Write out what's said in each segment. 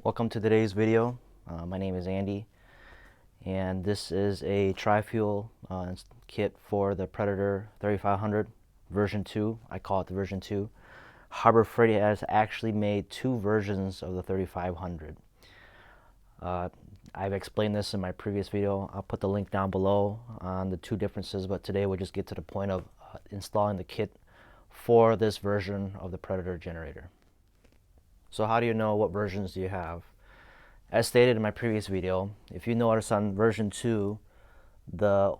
Welcome to today's video. My name is Andy, and this is a tri-fuel kit for the Predator 3500 version 2. I call it the version 2. Harbor Freight has actually made two versions of the 3500. I've explained this in my previous video. I'll put the link down below on the two differences, but today we'll just get to the point of installing the kit for this version of the Predator generator. So how do you know what versions do you have? As stated in my previous video, if you notice on version 2, the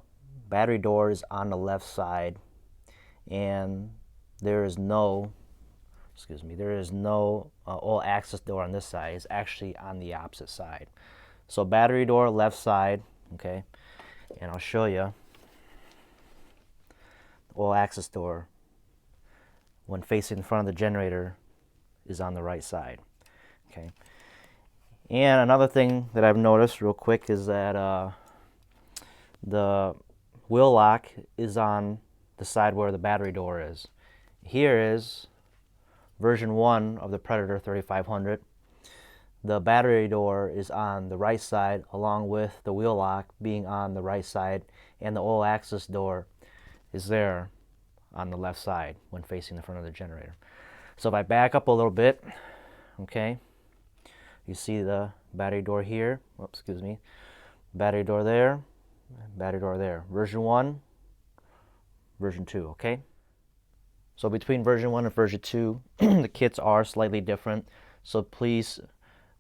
battery door is on the left side and there is no oil access door on this side. It's actually on the opposite side. So battery door left side, okay, and I'll show you. The oil access door, when facing in front of the generator, is on the right side. Okay. And another thing that I've noticed real quick is that the wheel lock is on the side where the battery door is. Here is version 1 of the Predator 3500. The battery door is on the right side along with the wheel lock being on the right side, and the oil access door is there on the left side when facing the front of the generator. So if I back up a little bit, okay, you see the battery door here. Oops, excuse me. Battery door there, battery door there. Version 1, version 2, okay? So between version 1 and version 2, the kits are slightly different. So please,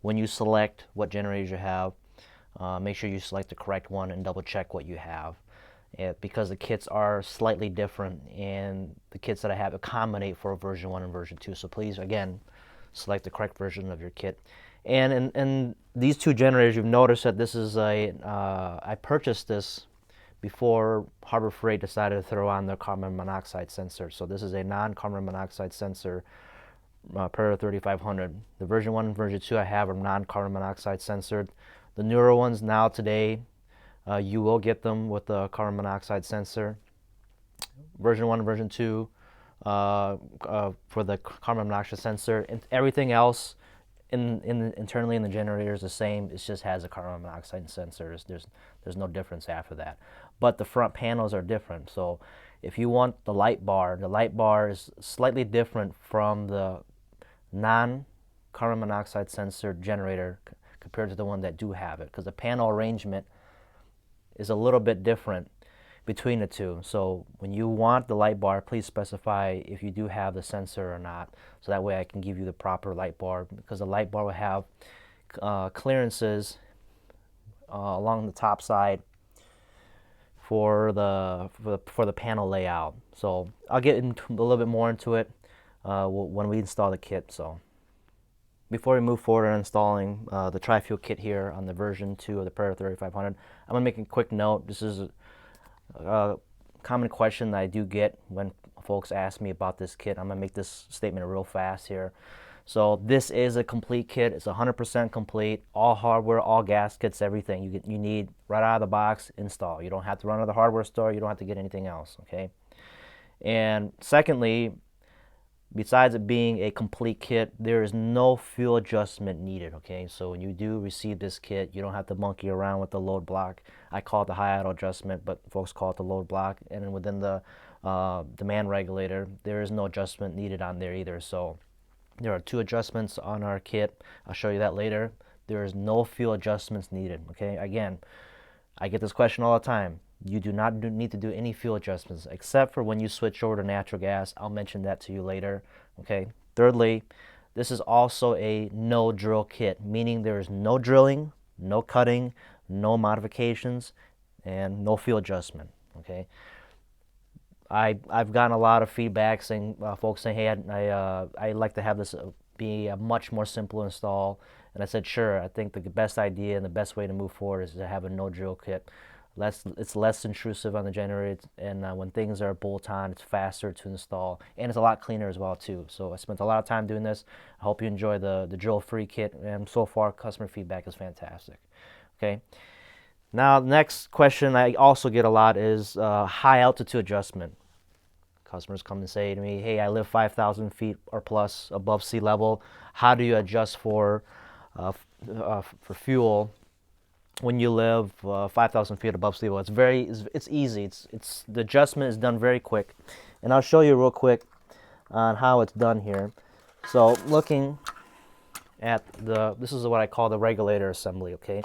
when you select what generators you have, make sure you select the correct one and double check what you have. Because the kits are slightly different, and the kits that I have accommodate for version 1 and version 2. So please, again, select the correct version of your kit. And in these two generators, you've noticed that this is I purchased this before Harbor Freight decided to throw on their carbon monoxide sensor. So this is a non-carbon monoxide sensor Predator 3500. The version 1 and version 2 I have are non-carbon monoxide censored. The newer ones now today, you will get them with the carbon monoxide sensor. Version 1 and version 2 for the carbon monoxide sensor. And everything else internally in the generator is the same. It just has a carbon monoxide sensor. There's no difference after that. But the front panels are different. So if you want the light bar is slightly different from the non-carbon monoxide sensor generator compared to the one that do have it, because the panel arrangement is a little bit different between the two. So when you want the light bar, please specify if you do have the sensor or not, so that way I can give you the proper light bar, because the light bar will have clearances along the top side for the panel layout. So I'll get into a little bit more into it when we install the kit. So before we move forward in installing the tri-fuel kit here on the version 2 of the Predator 3500, I'm going to make a quick note. This is a common question that I do get when folks ask me about this kit. I'm going to make this statement real fast here. So this is a complete kit. It's 100% complete. All hardware, all gaskets, everything you need right out of the box, install. You don't have to run to the hardware store. You don't have to get anything else, okay? And secondly, besides it being a complete kit, there is no fuel adjustment needed, okay? So when you do receive this kit, you don't have to monkey around with the load block. I call it the high idle adjustment, but folks call it the load block. And then within the demand regulator, there is no adjustment needed on there either. So there are two adjustments on our kit. I'll show you that later. There is no fuel adjustments needed, okay? Again, I get this question all the time. You do not need to do any fuel adjustments except for when you switch over to natural gas. I'll mention that to you later. Okay. Thirdly, this is also a no drill kit, meaning there is no drilling, no cutting, no modifications, and no fuel adjustment. Okay. I've gotten a lot of feedback saying folks saying, hey, I'd like to have this be a much more simple install. And I said, sure. I think the best idea and the best way to move forward is to have a no drill kit. It's less intrusive on the generator, and when things are bolt-on, it's faster to install, and it's a lot cleaner as well too. So I spent a lot of time doing this. I hope you enjoy the drill-free kit, and so far customer feedback is fantastic. Okay. Now the next question I also get a lot is high altitude adjustment. Customers come and say to me, hey, I live 5,000 feet or plus above sea level. How do you adjust for for fuel when you live 5,000 feet above sea level. It's easy. It's the adjustment is done very quick, and I'll show you real quick on how it's done here. So looking at this is what I call the regulator assembly. Okay,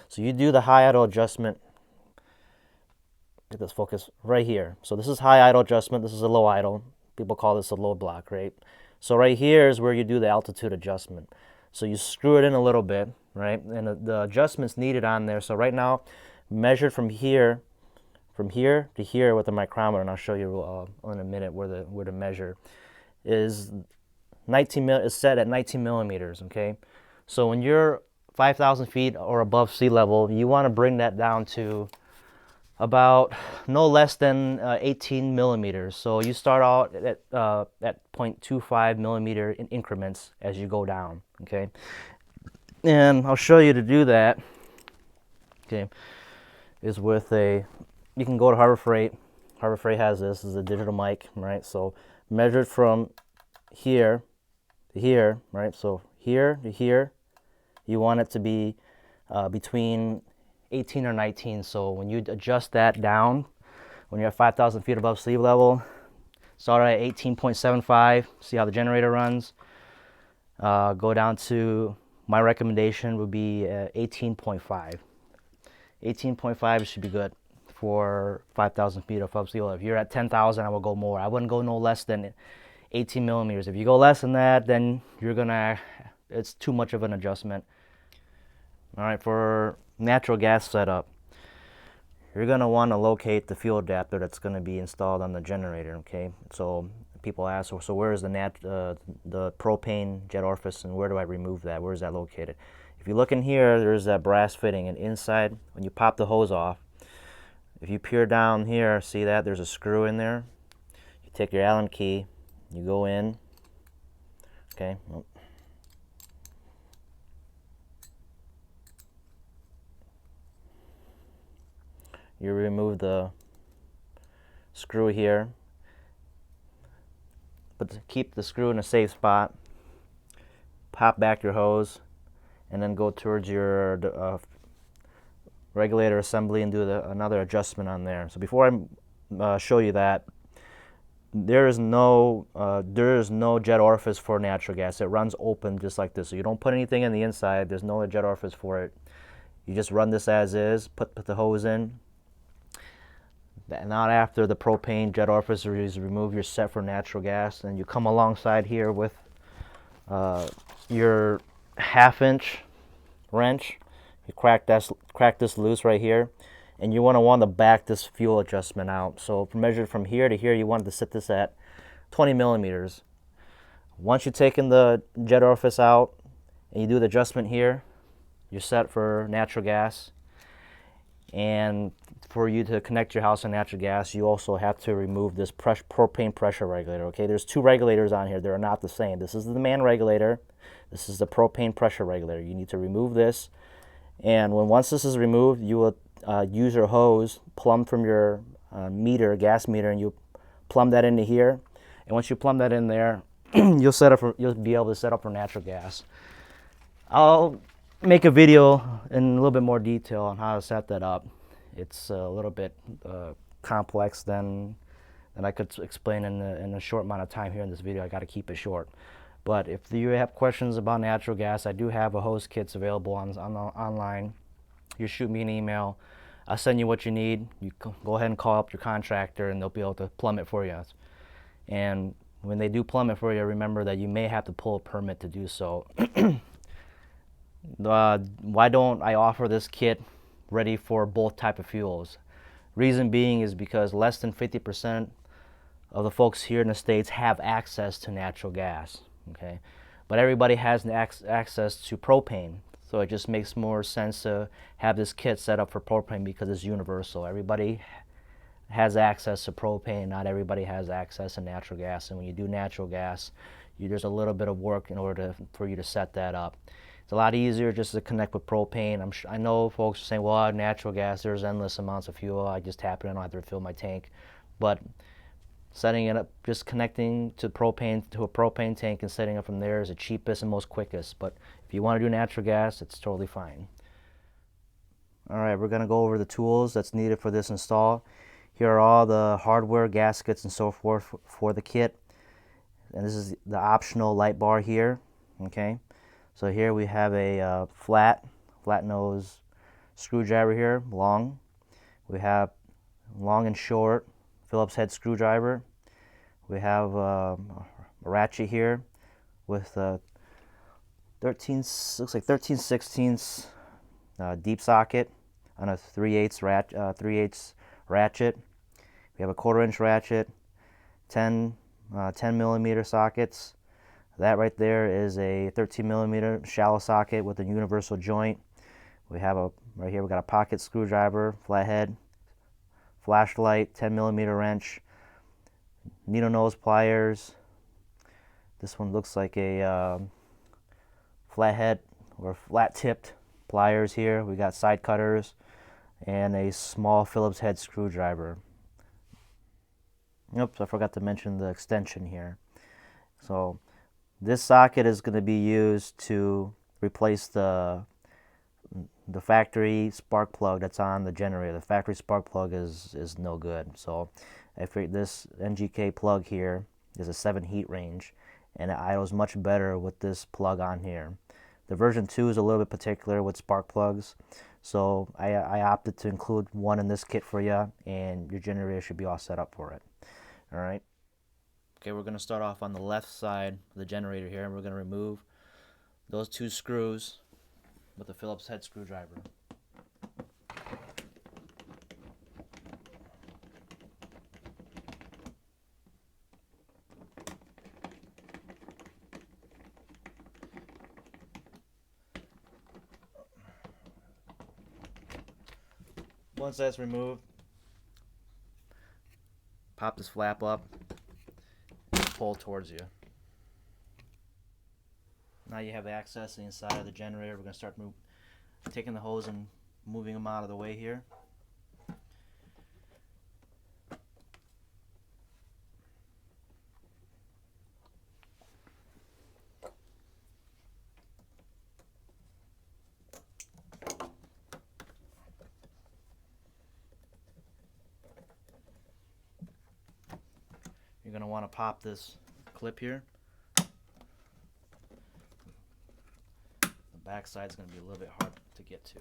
so you do the high idle adjustment. Get this focus right here. So this is high idle adjustment. This is a low idle. People call this a load block, right? So right here is where you do the altitude adjustment. So you screw it in a little bit, right? And the adjustment's needed on there. So right now, measured from here to here with the micrometer, and I'll show you in a minute where to measure, is 19 is set at 19 millimeters. Okay, so when you're 5,000 feet or above sea level, you want to bring that down to about no less than 18 millimeters. So you start out at 0.25 millimeter in increments as you go down. Okay, and I'll show you to do that. Okay, is with you can go to Harbor Freight. Harbor Freight has this is a digital mic, right? So measured from here to here, right? So here to here, you want it to be between 18 or 19. So when you adjust that down, when you're at 5,000 feet above sea level, start at 18.75. See how the generator runs. Go down to, my recommendation would be 18.5. 18.5 should be good for 5,000 feet above sea level. If you're at 10,000, I will go more. I wouldn't go no less than 18 millimeters. If you go less than that, then it's too much of an adjustment. All right, for natural gas setup, you're going to want to locate the fuel adapter that's going to be installed on the generator. Okay, so people ask, so where is the propane jet orifice, and where do I remove that? Where is that located? If you look in here, there's that brass fitting, and inside, when you pop the hose off, if you peer down here, see that there's a screw in there. You take your Allen key, you go in. Okay. You remove the screw here, but to keep the screw in a safe spot, pop back your hose, and then go towards your regulator assembly and do another adjustment on there. So before I show you that, there is no jet orifice for natural gas. It runs open just like this. So you don't put anything in the inside. There's no jet orifice for it. You just run this as is. Put the hose in. Not after the propane jet orifice is removed, you're set for natural gas. And you come alongside here with your 1/2-inch wrench. You crack this loose right here, and you want to back this fuel adjustment out. So measured from here to here, you want to set this at 20 millimeters. Once you've taken the jet orifice out and you do the adjustment here, you're set for natural gas. And for you to connect your house to natural gas, you also have to remove this propane pressure regulator. Okay, there's two regulators on here. They're not the same. This is the main regulator. This is the propane pressure regulator. You need to remove this. And once this is removed, you will use your hose, plumb from your gas meter, and you plumb that into here. And once you plumb that in there, you'll be able to set up for natural gas. I'll make a video in a little bit more detail on how to set that up. It's a little bit complex than I could explain in a short amount of time here in this video. I got to keep it short. But if you have questions about natural gas, I do have a hose kits available online. You shoot me an email. I'll send you what you need. You go ahead and call up your contractor, and they'll be able to plumb it for you. And when they do plumb it for you, remember that you may have to pull a permit to do so. Why don't I offer this kit ready for both type of fuels? Reason being is because less than 50% of the folks here in the States have access to natural gas. Okay, but everybody has access to propane, so it just makes more sense to have this kit set up for propane because it's universal. Everybody has access to propane. Not everybody has access to natural gas, and when you do natural gas, there's a little bit of work in order for you to set that up. It's a lot easier just to connect with propane. I know folks are saying, well, natural gas, there's endless amounts of fuel. I just tap it in, I don't have to refill my tank. But setting it up, just connecting to a propane tank and setting up from there is the cheapest and most quickest. But if you want to do natural gas, it's totally fine. All right, we're going to go over the tools that's needed for this install. Here are all the hardware, gaskets, and so forth for the kit. And this is the optional light bar here. Okay, so here we have a flat nose screwdriver here, long. We have long and short Phillips head screwdriver. We have a ratchet here with 13/16 deep socket on a 3/8 ratchet. We have a 1/4 inch ratchet, 10 millimeter sockets. That right there is a 13 millimeter shallow socket with a universal joint. We have right here we got a pocket screwdriver, flathead, flashlight, 10 millimeter wrench, needle nose pliers. This one looks like a flathead or flat tipped pliers here. We got side cutters and a small Phillips head screwdriver. Oops, I forgot to mention the extension here. So this socket is going to be used to replace the factory spark plug that's on the generator. The factory spark plug is no good. So this NGK plug here is a 7 heat range, and it idles much better with this plug on here. The version 2 is a little bit particular with spark plugs, so I opted to include one in this kit for you, and your generator should be all set up for it. All right. Okay, we're going to start off on the left side of the generator here, and we're going to remove those 2 screws with the Phillips head screwdriver. Once that's removed, pop this flap up and pull towards you. Now you have access to the inside of the generator. We're going to start taking the hose and moving them out of the way here. You're going to want to pop this clip here. The back side is going to be a little bit hard to get to.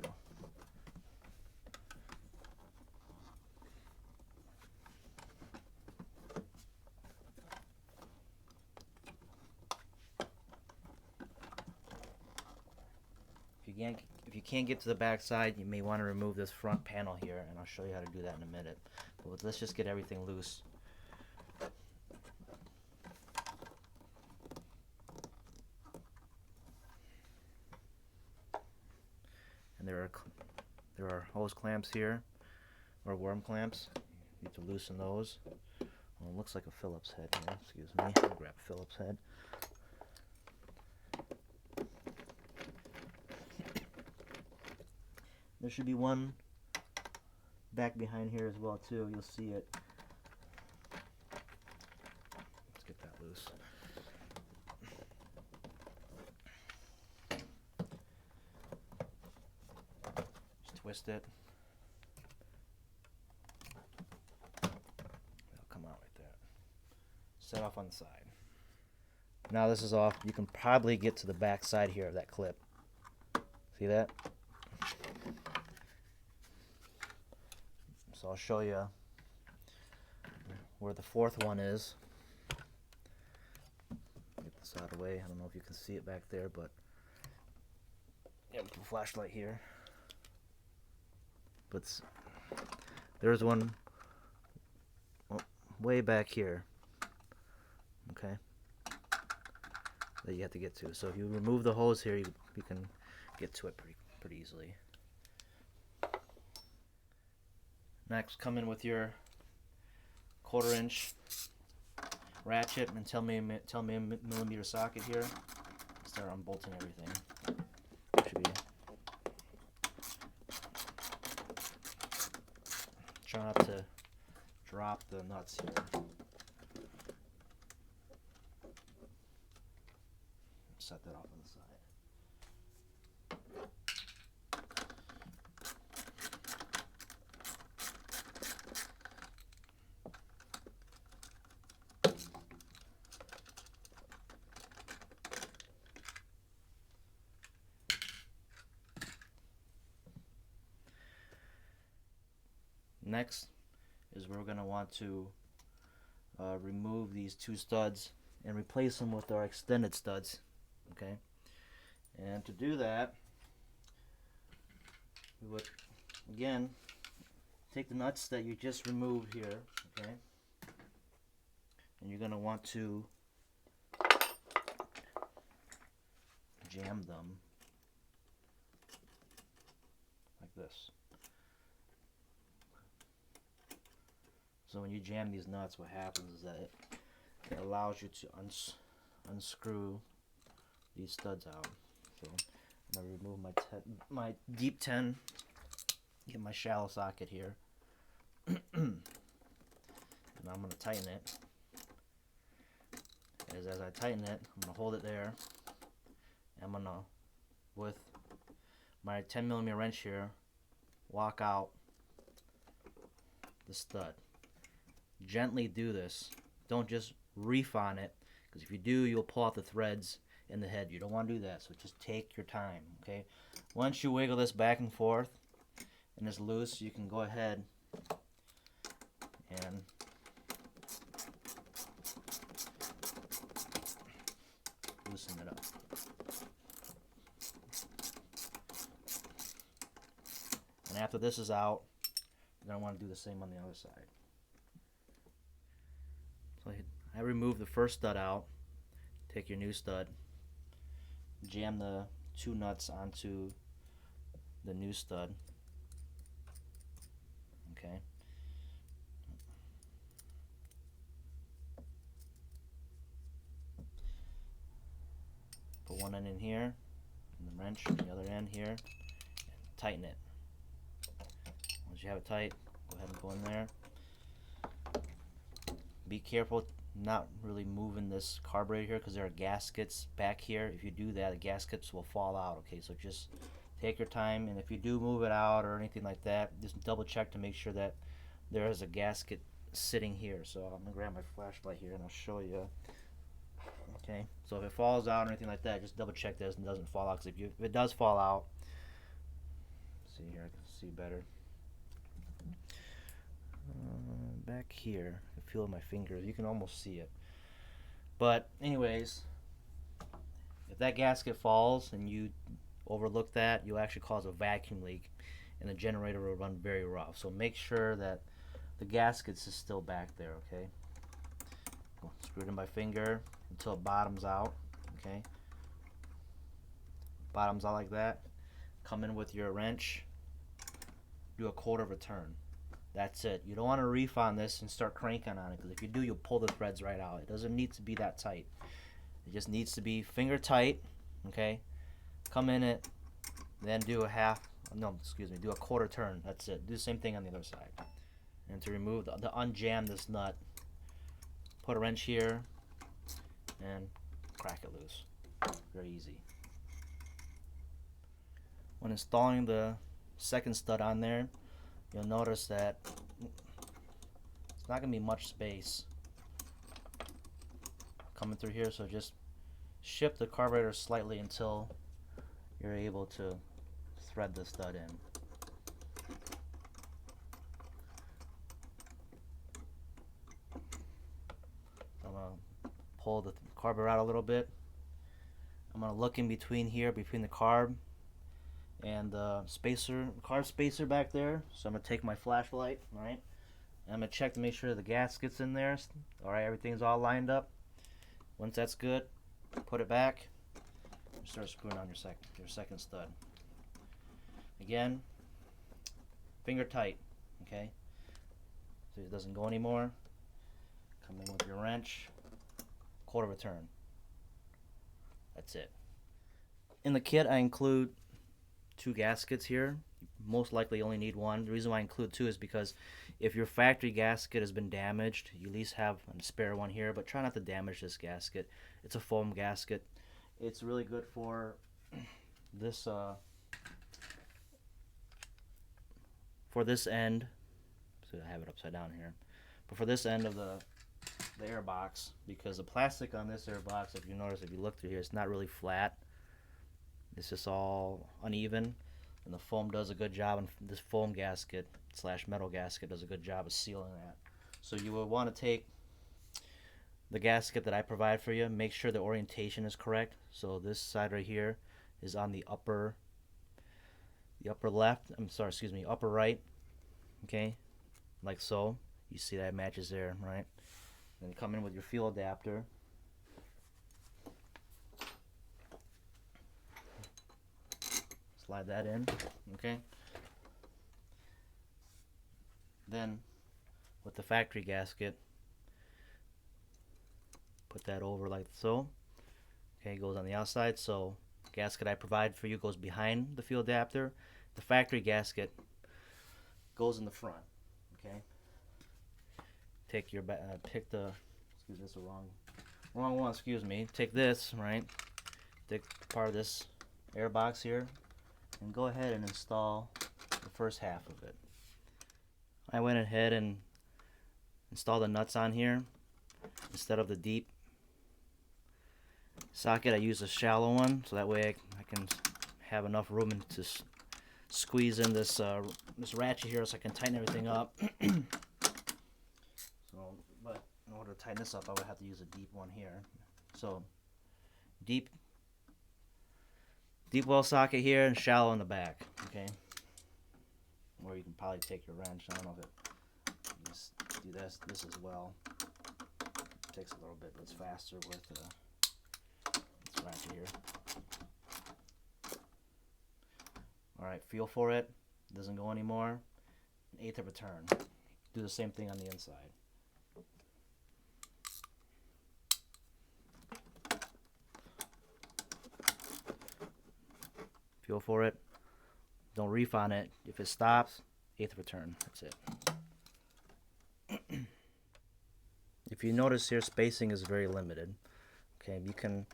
If you can't get to the back side, you may want to remove this front panel here, and I'll show you how to do that in a minute. But let's just get everything loose. And there are hose clamps here, or worm clamps. You need to loosen those. Well, it looks like a Phillips head here. Excuse me. I'll grab a Phillips head. There should be one back behind here as well too. You'll see it. Let's get that loose. Just twist it. It'll come out right there. Set off on the side. Now this is off. You can probably get to the back side here of that clip. See that? So I'll show you where the 4th one is. Get this out of the way. I don't know if you can see it back there, but yeah, with the flashlight here. But there's one way back here. Okay, that you have to get to. So if you remove the hose here, you can get to it pretty easily. Next, come in with your 1/4 inch ratchet and 10 millimeter socket here. Start unbolting everything. Should be. Try not to drop the nuts here. Next is we're going to want to remove these two studs and replace them with our extended studs. Okay, and to do that, we would again take the nuts that you just removed here, okay, and you're going to want to jam them like this. So when you jam these nuts, what happens is that it allows you to unscrew these studs out. So I'm going to remove my deep 10, get my shallow socket here, and I'm going to tighten it. As I tighten it, I'm going to hold it there. I'm going to, with my 10mm wrench here, walk out the stud. Gently do this. Don't just reef on it, because if you do, you'll pull out the threads in the head. You don't want to do that, so just take your time, okay? Once you wiggle this back and forth and it's loose, you can go ahead and loosen it up. And after this is out, you're going to want to do the same on the other side. So I remove the first stud out. Take your new stud, jam the two nuts onto the new stud. Okay. Put one end in here, and the wrench on the other end here, and tighten it. Once you have it tight, go ahead and go in there. Be careful not really moving this carburetor here, because there are gaskets back here. If you do that, the gaskets will fall out. Okay, so just take your time, and if you do move it out or anything like that, just double check to make sure that there is a gasket sitting here. So I'm gonna grab my flashlight here and I'll show you. Okay, so if it falls out or anything like that, just double check this and it doesn't fall out, because if it does fall out, see here, I can see better. Back here, I can feel my fingers, you can almost see it. But anyways, if that gasket falls and you overlook that, you'll actually cause a vacuum leak and the generator will run very rough. So make sure that the gaskets is still back there, okay? Screw it in my finger until it bottoms out, okay? Bottoms out like that. Come in with your wrench, do a quarter of a turn. That's it. You don't want to reef on this and start cranking on it, because if you do, you'll pull the threads right out. It doesn't need to be that tight. It just needs to be finger tight, okay? Come in it, then do do a quarter turn. That's it. Do the same thing on the other side. And to remove to unjam this nut, put a wrench here and crack it loose. Very easy. When installing the second stud on there, you'll notice that it's not going to be much space coming through here, so just shift the carburetor slightly until you're able to thread the stud in. I'm going to pull the carburetor out a little bit. I'm going to look in between here, between the carb and the carb spacer back there. So I'm going to take my flashlight, alright, and I'm going to check to make sure the gasket's in there. Alright, everything's all lined up. Once that's good, put it back, start screwing on your second stud. Again, finger tight, okay, so it doesn't go anymore. Come in with your wrench, quarter of a turn. That's it. In the kit, I include two gaskets here. Most likely only need one. The reason why I include two is because if your factory gasket has been damaged, you at least have a spare one here, but try not to damage this gasket. It's a foam gasket. It's really good for this end. So I have it upside down here. But for this end of the air box, because the plastic on this air box, if you notice, if you look through here, it's not really flat. It's just all uneven. and the foam does a good job, and this foam gasket slash metal gasket does a good job of sealing that. So you will want to take the gasket that I provide for you, make sure the orientation is correct. So this side right here is on the upper left, upper right, okay, like so. You see that matches there, right? Then come in with your fuel adapter. Slide that in, okay? Then with the factory gasket, put that over like so. Okay, it goes on the outside. So the gasket I provide for you goes behind the fuel adapter. The factory gasket goes in the front. Okay. Take your pick the this is the wrong one. Excuse me. Take this, right? Take part of this air box here, and go ahead and install the first half of it. I went ahead and installed the nuts on here instead of the deep socket. I use a shallow one, so that way I can have enough room to squeeze in this ratchet here, so I can tighten everything up. But in order to tighten this up, I would have to use a deep one here. So deep well socket here and shallow in the back. Okay. Or you can probably take your wrench. I don't know if you just do this as well. It takes a little bit, but it's faster with this ratchet here. Alright, feel for it. It doesn't go anymore. 1/8 of a turn. Do the same thing on the inside. Feel for it. Don't reef on it. If it stops, 1/8 of a turn. That's it. If you notice here, spacing is very limited. Okay, you can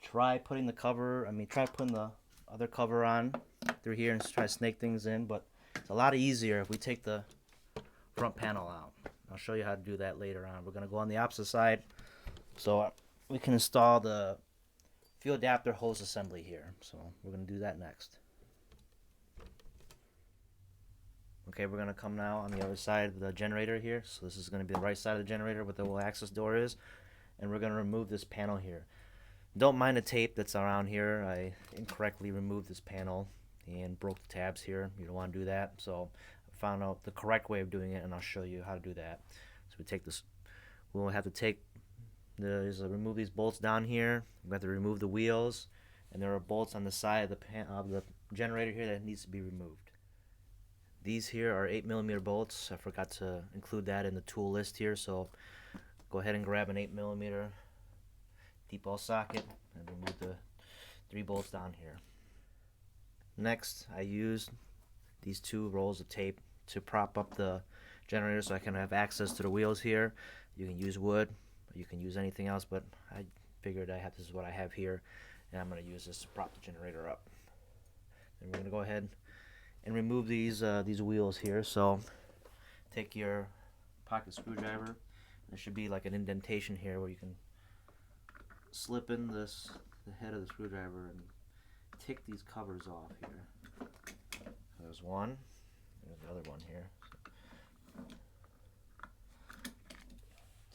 try putting the other cover on through here and try to snake things in, but it's a lot easier if we take the front panel out. I'll show you how to do that later on. We're going to go on the opposite side so we can install the fuel adapter hose assembly here. So we're going to do that next. Okay, we're going to come now on the other side of the generator here. So this is going to be the right side of the generator where the little access door is. And we're going to remove this panel here. Don't mind the tape that's around here. I incorrectly removed this panel and broke the tabs here. You don't want to do that. So I found out the correct way of doing it, and I'll show you how to do that. So we take this. We'll have to take remove these bolts down here. We have to remove the wheels, and there are bolts on the side of the generator here that needs to be removed. These here are 8mm bolts. I forgot to include that in the tool list here, so go ahead and grab an 8mm deep well socket and remove the 3 bolts down here. Next, I used these 2 rolls of tape to prop up the generator so I can have access to the wheels here. You can use wood, or you can use anything else, but I figured this is what I have here, and I'm going to use this to prop the generator up. And we're going to go ahead and remove these wheels here. So take your pocket screwdriver. There should be like an indentation here where you can slip in the head of the screwdriver and take these covers off here. There's one. There's the other one here.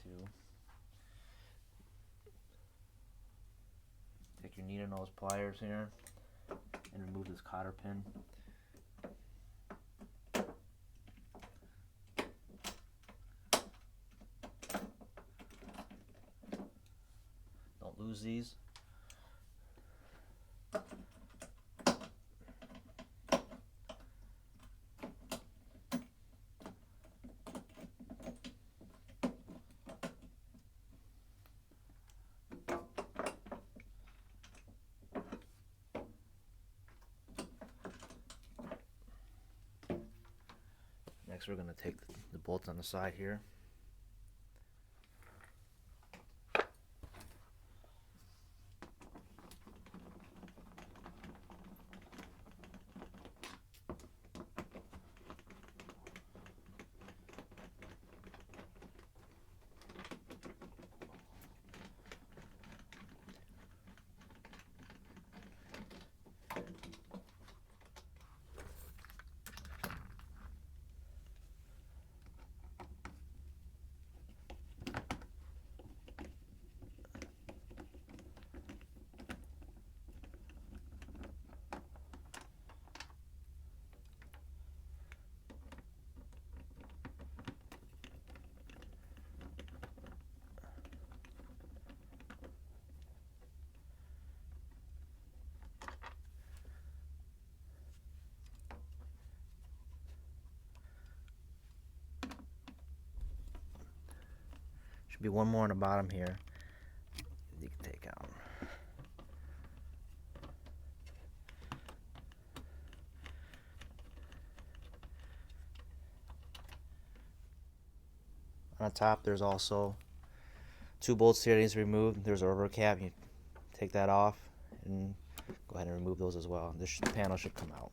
2. Take your needle nose pliers here and remove this cotter pin. Don't lose these. Next, we're going to take the bolts on the side here. Should be one more on the bottom here. You can take out. On the top, there's also 2 bolts here that needs to be removed. There's a rubber cap. You take that off and go ahead and remove those as well. This panel should come out.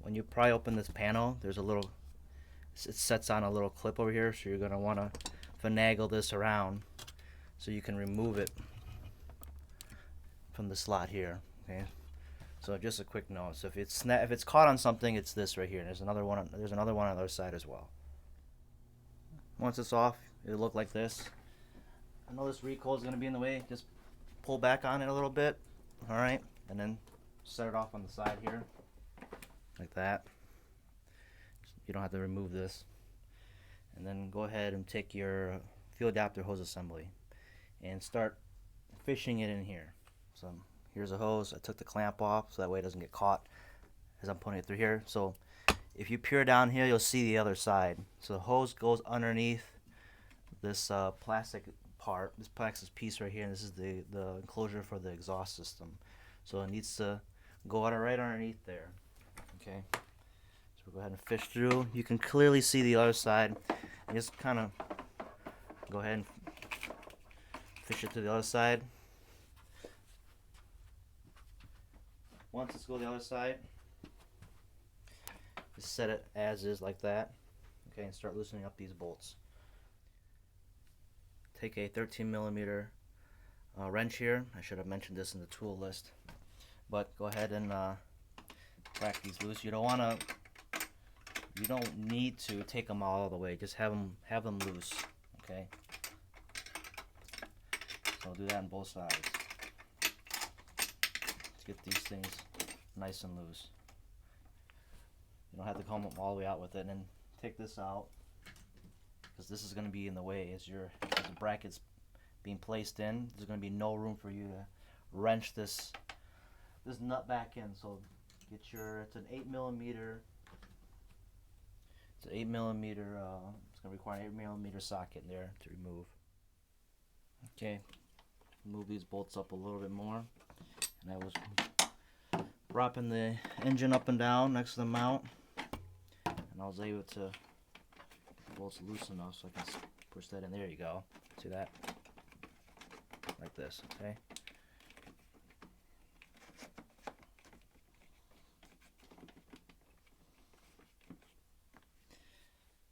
When you pry open this panel, there's a little, it sets on a little clip over here, so you're going to want to finagle this around so you can remove it from the slot here. Okay, so just a quick note. So if it's caught on something, it's this right here. There's another one on the other side as well. Once it's off, it'll look like this. I know this recoil is going to be in the way. Just pull back on it a little bit. All right, and then set it off on the side here, like that. You don't have to remove this. And then go ahead and take your fuel adapter hose assembly and start fishing it in here. So here's a hose. I took the clamp off so that way it doesn't get caught as I'm putting it through here. So if you peer down here, you'll see the other side. So the hose goes underneath this plastic part, this plastic piece right here, and this is the enclosure for the exhaust system. So it needs to go out right underneath there. Okay, so we'll go ahead and fish through. You can clearly see the other side. And just kind of go ahead and fish it to the other side. Once it's go to the other side, just set it as is like that. Okay, and start loosening up these bolts. Take a 13mm wrench here. I should have mentioned this in the tool list, but go ahead and crack these loose. You don't need to take them all the way. Just have them loose. Okay. So do that on both sides. Let's get these things nice and loose. You don't have to come all the way out with it. And then take this out, because this is going to be in the way as the bracket's being placed in. There's going to be no room for you to wrench this nut back in. So get it's an 8mm. It's an 8mm. It's going to require an 8mm socket in there to remove. Okay, move these bolts up a little bit more, and I was propping the engine up and down next to the mount, and I was able to get the bolts loose enough so I can push that in. There you go. See that? Like this. Okay.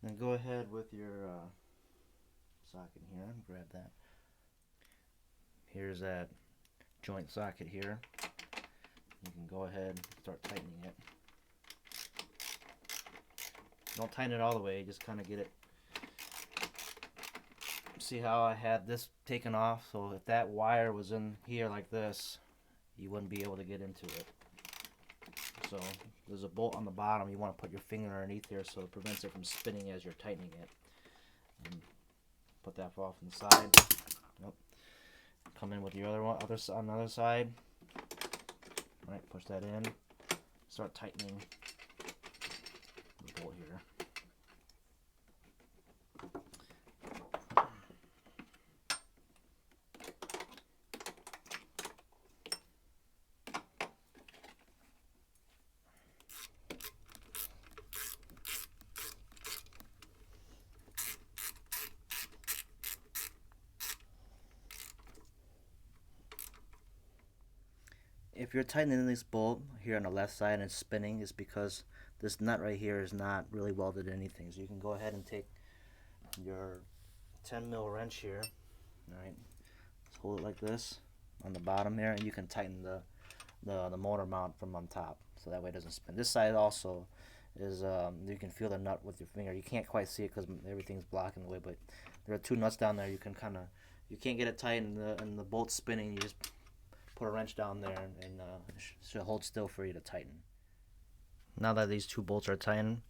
Then go ahead with your socket here and grab that. Here's that joint socket here. You can go ahead and start tightening it. Don't tighten it all the way, just kind of get it. See how I had this taken off? So if that wire was in here like this, you wouldn't be able to get into it. So there's a bolt on the bottom. You want to put your finger underneath here so it prevents it from spinning as you're tightening it. And put that off on the side. Nope. Come in with your on the other side. All right, push that in. Start tightening the bolt here. If you're tightening this bolt here on the left side and it's spinning, it's because this nut right here is not really welded to anything. So you can go ahead and take your 10mm wrench here, alright, hold it like this on the bottom there, and you can tighten the motor mount from on top, so that way it doesn't spin. This side also is, you can feel the nut with your finger. You can't quite see it because everything's blocking the way, but there are 2 nuts down there. You can you can't get it tight and the bolt's spinning. You just put a wrench down there and it should hold still for you to tighten. Now that these 2 bolts are tightened,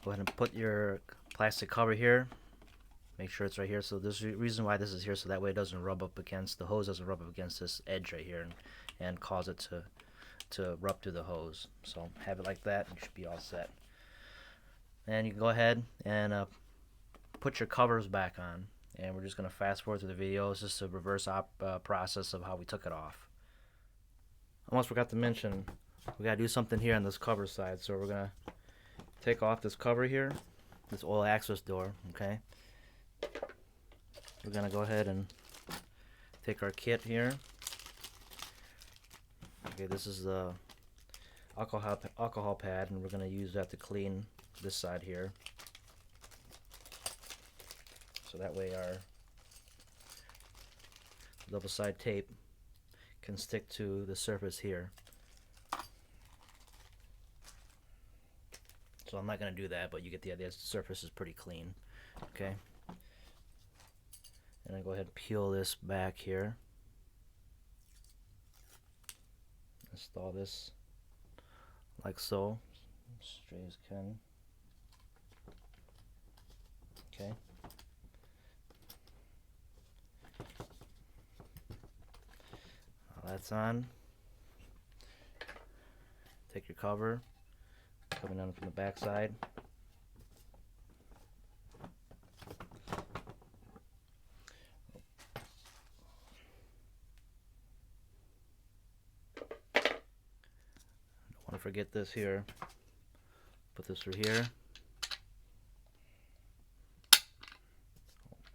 go ahead and put your plastic cover here. Make sure it's right here. So there's a reason why this is here, so that way it doesn't rub up against the hose, doesn't rub up against this edge right here and cause it to rub through the hose. So have it like that, and you should be all set. And you can go ahead and put your covers back on. and we're just going to fast forward through the video. It's just a reverse process of how we took it off. Almost forgot to mention, we got to do something here on this cover side. So we're going to take off this cover here, this oil access door, okay? We're going to go ahead and take our kit here. Okay, this is the alcohol pad, and we're going to use that to clean this side here. So that way our double side tape can stick to the surface here. So I'm not going to do that, but you get the idea. The surface is pretty clean. Okay. And I go ahead and peel this back here. Install this like so, straight as can. Okay. Now that's on. Take your cover, coming down from the back side. Don't want to forget this here. Put this through here.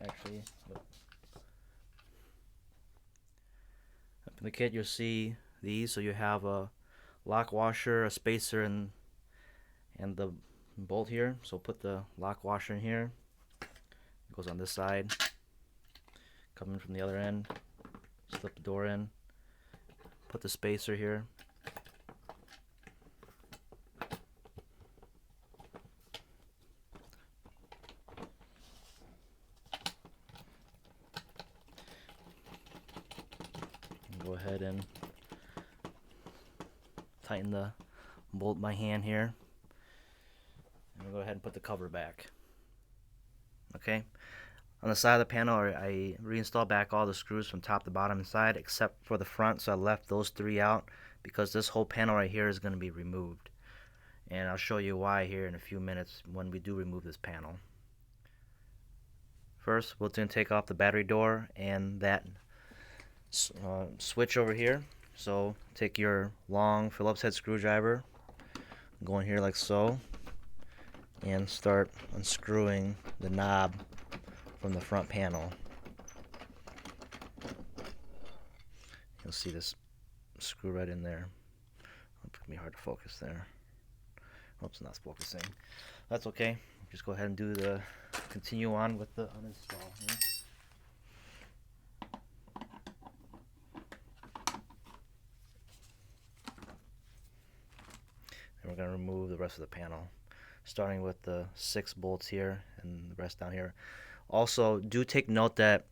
Actually, up in the kit you'll see these. So you have a lock washer, a spacer, and the bolt here. So put the lock washer in here. It goes on this side. Coming from the other end. Slip the door in. Put the spacer here. Go ahead and tighten the bolt by hand here, and we'll go ahead and put the cover back. Okay, on the side of the panel I reinstalled back all the screws from top to bottom inside except for the front, so I left those 3 out because this whole panel right here is going to be removed, and I'll show you why here in a few minutes when we do remove this panel. First, we're going to take off the battery door and that switch over here. So take your long Phillips head screwdriver, go in here like so, and start unscrewing the knob from the front panel. You'll see this screw right in there. It's gonna be hard to focus there. Oops, not focusing. That's okay. Just go ahead and continue on with the uninstall here. And we're going to remove the rest of the panel, starting with the 6 bolts here and the rest down here. Also, do take note that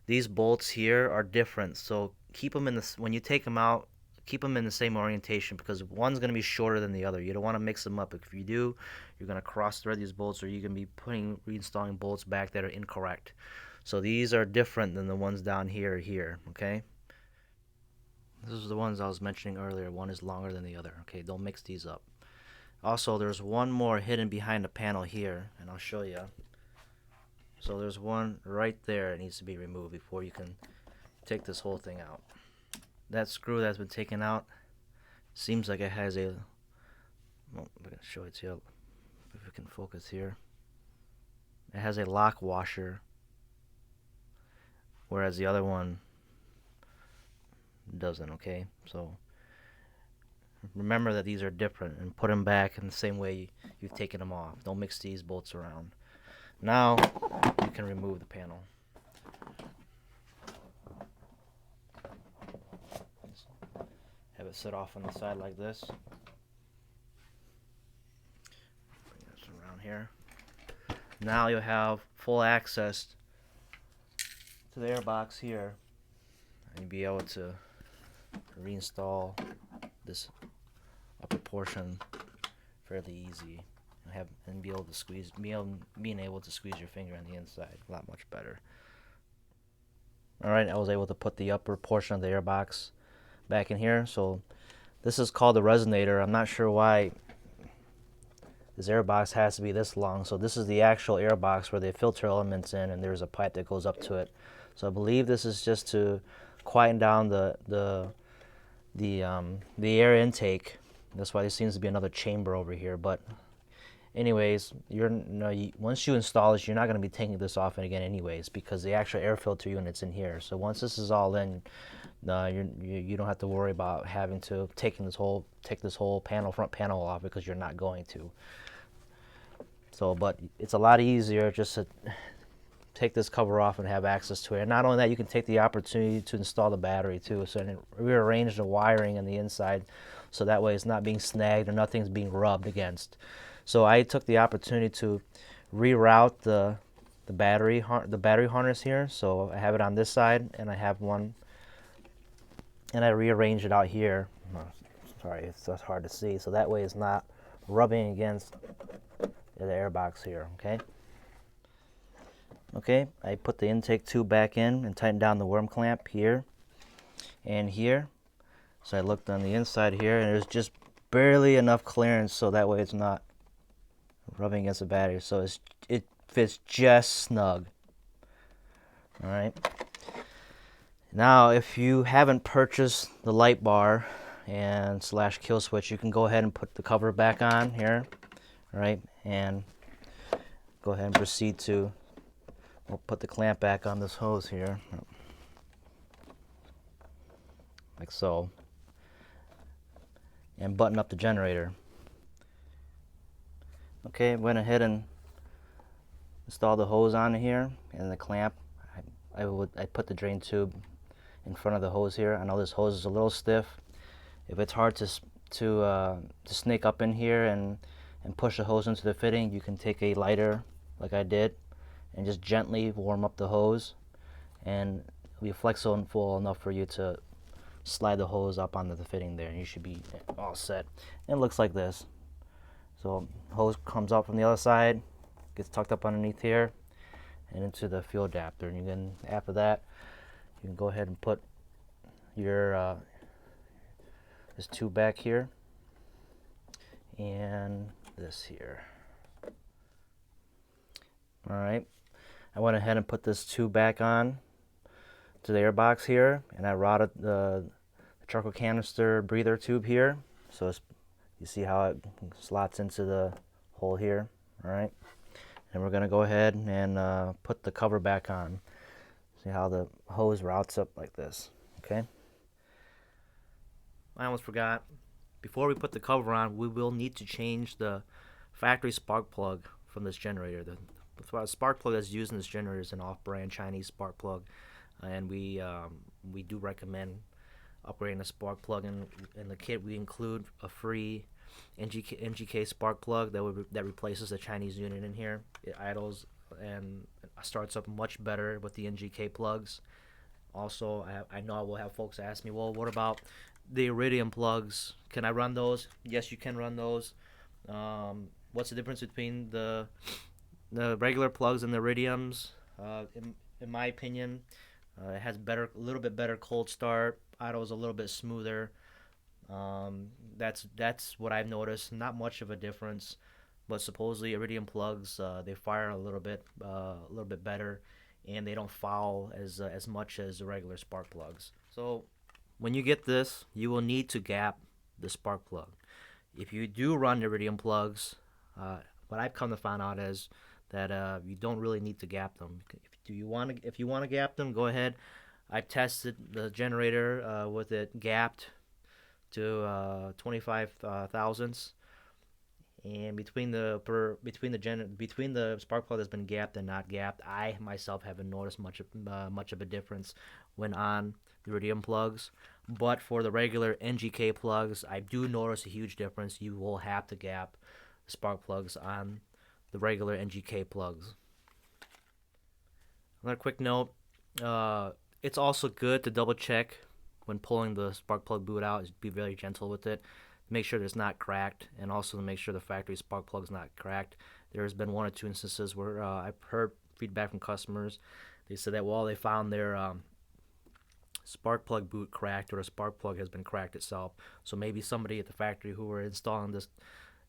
these bolts here are different, so keep them in the, when you take them out, keep them in the same orientation because one's going to be shorter than the other. You don't want to mix them up. If you do, you're going to cross thread these bolts, or you're going to be reinstalling bolts back that are incorrect. So these are different than the ones down here. Okay. This is the ones I was mentioning earlier. One is longer than the other. Okay, don't mix these up. Also, there's one more hidden behind the panel here, and I'll show you. So there's one right there that needs to be removed before you can take this whole thing out. That screw that's been taken out seems like it has a, well, I'm going to show it to you if we can focus here. It has a lock washer, whereas the other one doesn't. Okay, so remember that these are different and put them back in the same way you've taken them off. Don't mix these bolts around. Now you can remove the panel. Have it sit off on the side like this. Bring this around here. Now you'll have full access to the air box here, and you'll be able to reinstall this upper portion fairly easy, and be able to squeeze, being able to squeeze your finger on the inside a lot much better. Alright, I was able to put the upper portion of the air box back in here. So this is called the resonator. I'm not sure why this air box has to be this long. So this is the actual air box where they filter elements in, and there's a pipe that goes up to it. So I believe this is just to quieten down the air intake. That's why there seems to be another chamber over here. But anyways, once you install this, you're not going to be taking this off again anyways, because the actual air filter unit's in here. So once this is all in, you don't have to worry about having to take this whole front panel off, because you're not going to. So, but it's a lot easier just to take this cover off and have access to it. And not only that, you can take the opportunity to install the battery too. So rearrange the wiring on the inside, so that way it's not being snagged or nothing's being rubbed against. So I took the opportunity to reroute the battery harness here. So I have it on this side, and I have one, and I rearranged it out here. Oh, sorry, it's hard to see. So that way it's not rubbing against the air box here. Okay, I put the intake tube back in and tightened down the worm clamp here and here. So I looked on the inside here, and there's just barely enough clearance, so that way it's not rubbing against the battery. So it fits just snug. All right. Now, if you haven't purchased the light bar and / kill switch, you can go ahead and put the cover back on here. All right, and go ahead and proceed to. We'll put the clamp back on this hose here, like so, and button up the generator. Okay, went ahead and installed the hose on here and the clamp. I put the drain tube in front of the hose here. I know this hose is a little stiff. If it's hard to snake up in here and push the hose into the fitting, you can take a lighter, like I did, and just gently warm up the hose, and it'll be flexible enough for you to slide the hose up onto the fitting there, and you should be all set. And it looks like this. So hose comes out from the other side, gets tucked up underneath here, and into the fuel adapter. And then after that, you can go ahead and put your this tube back here and this here. All right. I went ahead and put this tube back on to the air box here, and I routed the charcoal canister breather tube here. So you see how it slots into the hole here. All right. And we're going to go ahead and put the cover back on. See how the hose routes up like this. Okay. I almost forgot. Before we put the cover on, we will need to change the factory spark plug from this generator. The spark plug that's used in this generator is an off-brand Chinese spark plug, and we do recommend upgrading the spark plug. In the kit, we include a free NGK spark plug that replaces the Chinese unit in here. It idles and starts up much better with the NGK plugs. Also, I know I will have folks ask me, well, what about the iridium plugs? Can I run those? Yes, you can run those. What's the difference between the regular plugs and the iridiums? In my opinion, it has a little bit better cold start. Idles a little bit smoother. That's what I've noticed. Not much of a difference, but supposedly iridium plugs they fire a little bit better, and they don't foul as much as the regular spark plugs. So when you get this, you will need to gap the spark plug. If you do run iridium plugs, what I've come to find out is that you don't really need to gap them. If you want to gap them, go ahead. I tested the generator with it gapped to 25 thousandths, and between the spark plug that's been gapped and not gapped, I myself haven't noticed much of a difference when on the iridium plugs. But for the regular NGK plugs, I do notice a huge difference. You will have to gap the spark plugs on the regular NGK plugs. Another quick note, it's also good to double check when pulling the spark plug boot out. Be very gentle with it. Make sure it's not cracked, and also to make sure the factory spark plug is not cracked. There's been 1 or 2 instances where I've heard feedback from customers. They said that they found their spark plug boot cracked, or the spark plug has been cracked itself. So maybe somebody at the factory who were installing this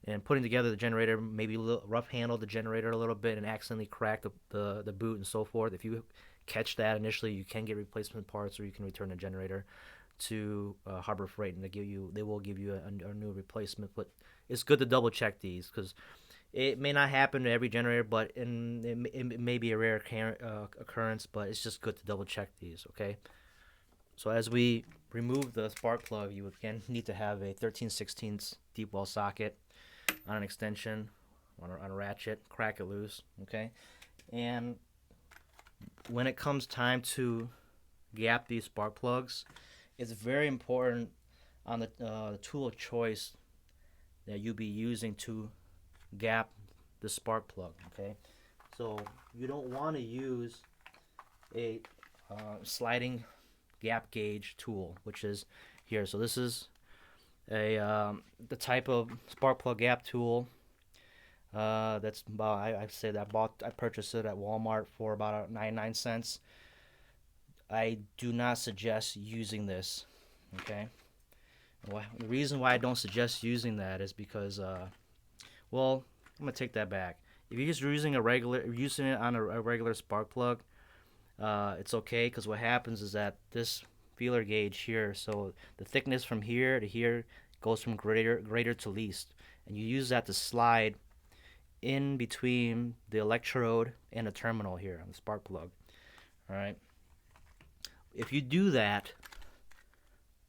and putting together the generator, maybe rough handle the generator a little bit and accidentally crack the boot and so forth. If you catch that initially, you can get replacement parts, or you can return the generator to Harbor Freight, and they will give you a new replacement. But it's good to double check these, because it may not happen to every generator, but it may be a rare occurrence. But it's just good to double check these. Okay. So as we remove the spark plug, you again need to have a 13/16 deep well socket on an extension, on a ratchet, crack it loose, okay? And when it comes time to gap these spark plugs, it's very important on the tool of choice that you be using to gap the spark plug, okay? So you don't want to use a sliding gap gauge tool, which is here. So this is the type of spark plug gap tool that's about, I purchased it at Walmart for about 99 cents. I do not suggest using this, okay? Well, the reason why I don't suggest using that is because well, I'm gonna take that back. If you're just using it on a regular spark plug, it's okay, because what happens is that this feeler gauge here, so the thickness from here to here goes from greater to least, and you use that to slide in between the electrode and the terminal here on the spark plug. All right. If you do that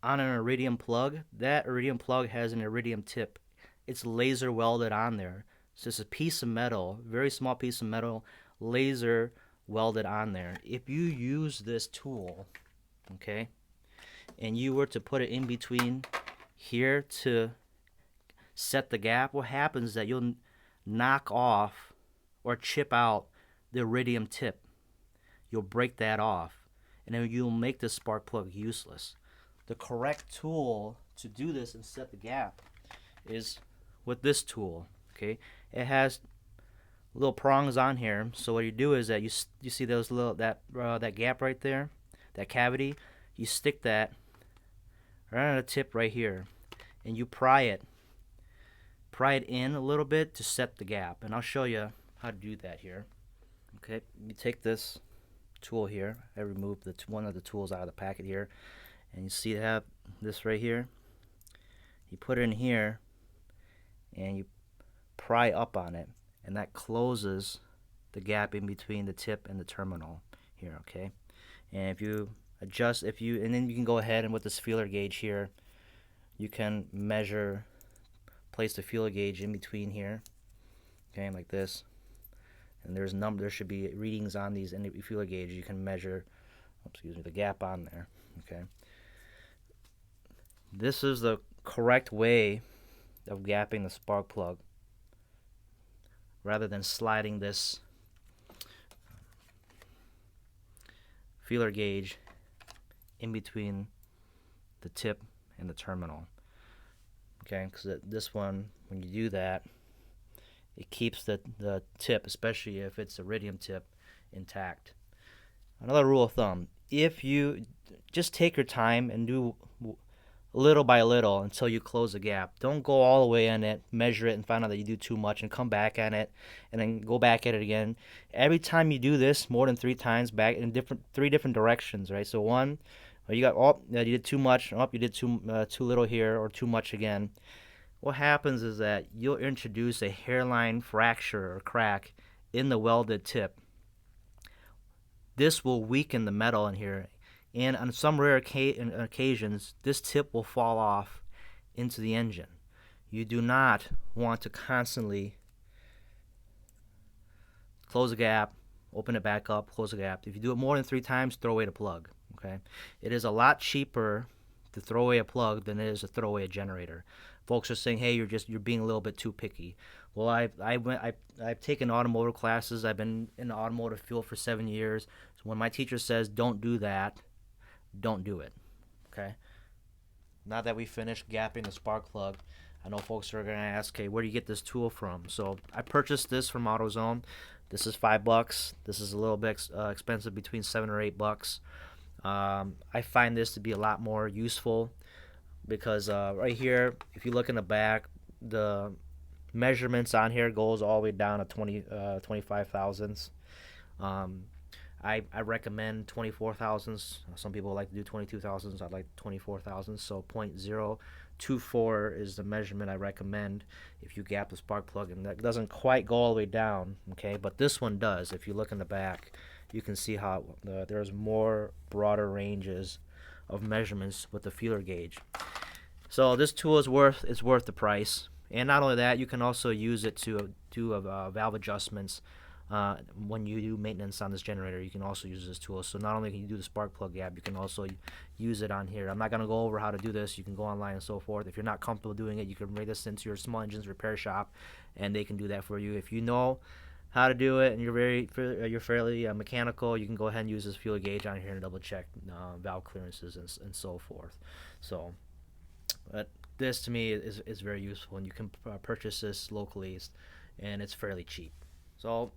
on an iridium plug, that iridium plug has an iridium tip. It's laser welded on there. So it's a piece of metal, very small piece of metal, laser welded on there. If you use this tool, okay, and you were to put it in between here to set the gap, what happens is that you'll knock off or chip out the iridium tip. You'll break that off, and then you'll make the spark plug useless. The correct tool to do this and set the gap is with this tool, okay? It has little prongs on here. So what you do is that you see those that gap right there, that cavity. You stick that right on the tip right here, and you pry it in a little bit to set the gap. And I'll show you how to do that here. Okay, you take this tool here. I removed one of the tools out of the packet here, and you see have this right here. You put it in here, and you pry up on it, and that closes the gap in between the tip and the terminal here, okay? And if you adjust, and then you can go ahead and with this feeler gauge here, you can place the feeler gauge in between here, okay, like this. And there should be readings on these in the feeler gauge. You can measure, the gap on there, okay? This is the correct way of gapping the spark plug, rather than sliding this feeler gauge in between the tip and the terminal. Okay, because this one, when you do that, it keeps the tip, especially if it's iridium tip, intact. Another rule of thumb: if you just take your time and do little by little until you close the gap. Don't go all the way in it, measure it, and find out that you do too much, and come back at it, and then go back at it again. Every time you do this more than 3 times, back in three different directions, right? So one, you did too much. You did too little here, or too much again. What happens is that you'll introduce a hairline fracture or crack in the welded tip. This will weaken the metal in here. And on some rare occasions, this tip will fall off into the engine. You do not want to constantly close a gap, open it back up, close the gap. If you do it more than 3 times, throw away the plug. Okay, it is a lot cheaper to throw away a plug than it is to throw away a generator. Folks are saying, "Hey, you're being a little bit too picky." Well, I've taken automotive classes. I've been in the automotive field for 7 years. So when my teacher says, "Don't do that," don't do it. Okay. Now that we finished gapping the spark plug, I know folks are going to ask, "Okay, where do you get this tool from?" So I purchased this from AutoZone. This is $5. This is a little bit expensive, between $7 or $8. I find this to be a lot more useful because right here, if you look in the back, the measurements on here goes all the way down to 25 thousandths. I recommend 24 thousandths. Some people like to do 22 thousandths. I like 24 thousandths. So 0.024 is the measurement I recommend if you gap the spark plug, and that doesn't quite go all the way down, okay? But this one does. If you look in the back, you can see how there's more broader ranges of measurements with the feeler gauge. So this tool is worth the price. And not only that, you can also use it to do valve adjustments. When you do maintenance on this generator, you can also use this tool. So not only can you do the spark plug gap, you can also use it on here. I'm not going to go over how to do this. You can go online and so forth. If you're not comfortable doing it, you can bring this into your small engines repair shop, and they can do that for you. If you know how to do it and you're fairly mechanical, you can go ahead and use this feeler gauge on here and double check valve clearances and so forth. So, but this to me is very useful, and you can purchase this locally, and it's fairly cheap. So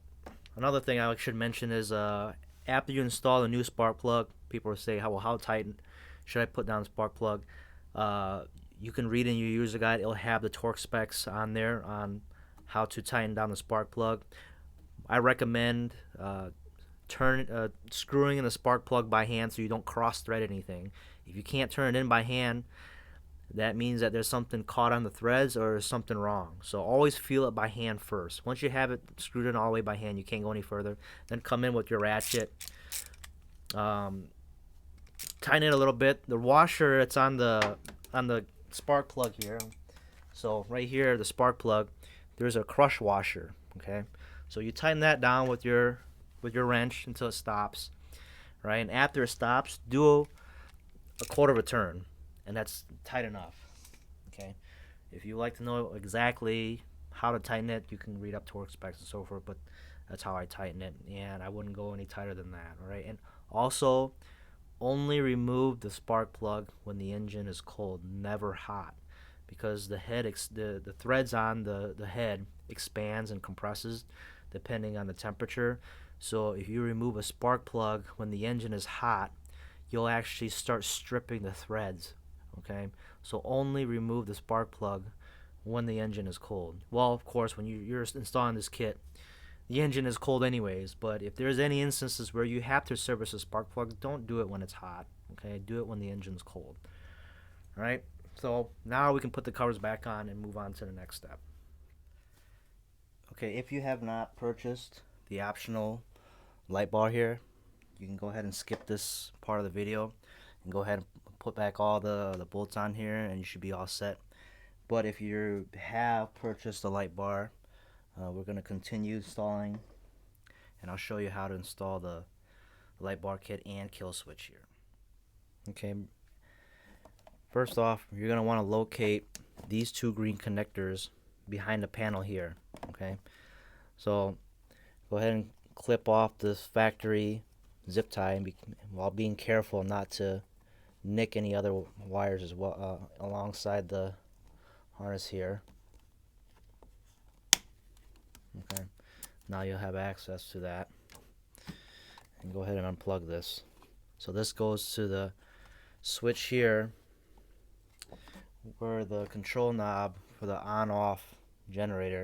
another thing I should mention is after you install a new spark plug, people will say, how tight should I put down the spark plug? You can read in your user guide. It'll have the torque specs on there on how to tighten down the spark plug. I recommend screwing in the spark plug by hand so you don't cross thread anything. If you can't turn it in by hand, that means that there's something caught on the threads or something wrong. So always feel it by hand first. Once you have it screwed in all the way by hand, you can't go any further. Then come in with your ratchet. Tighten it a little bit. The washer, it's on the spark plug here. So right here, the spark plug, there's a crush washer. Okay, so you tighten that down with your wrench until it stops, right? And after it stops, do a quarter of a turn, and that's tight enough. Okay, if you like to know exactly how to tighten it, you can read up torque specs and so forth, but that's how I tighten it, and I wouldn't go any tighter than that. All right, and also only remove the spark plug when the engine is cold, never hot, because the head the threads on the head expands and compresses depending on the temperature. So if you remove a spark plug when the engine is hot, you'll actually start stripping the threads. Okay, so only remove the spark plug when the engine is cold. Well, of course, when you're installing this kit, the engine is cold anyways, but if there's any instances where you have to service a spark plug, don't do it when it's hot. Okay, do it when the engine's cold. All right, so now we can put the covers back on and move on to the next step. Okay, if you have not purchased the optional light bar here, you can go ahead and skip this part of the video and go ahead and put back all the bolts on here, and you should be all set. But if you have purchased the light bar, we're going to continue installing, and I'll show you how to install the light bar kit and kill switch here. Okay, first off, you're going to want to locate these two green connectors behind the panel here. Okay, so go ahead and clip off this factory zip tie while being careful not to nick any other wires as well alongside the harness here. Okay, now you'll have access to that, and go ahead and unplug this. So this goes to the switch here where the control knob for the on-off generator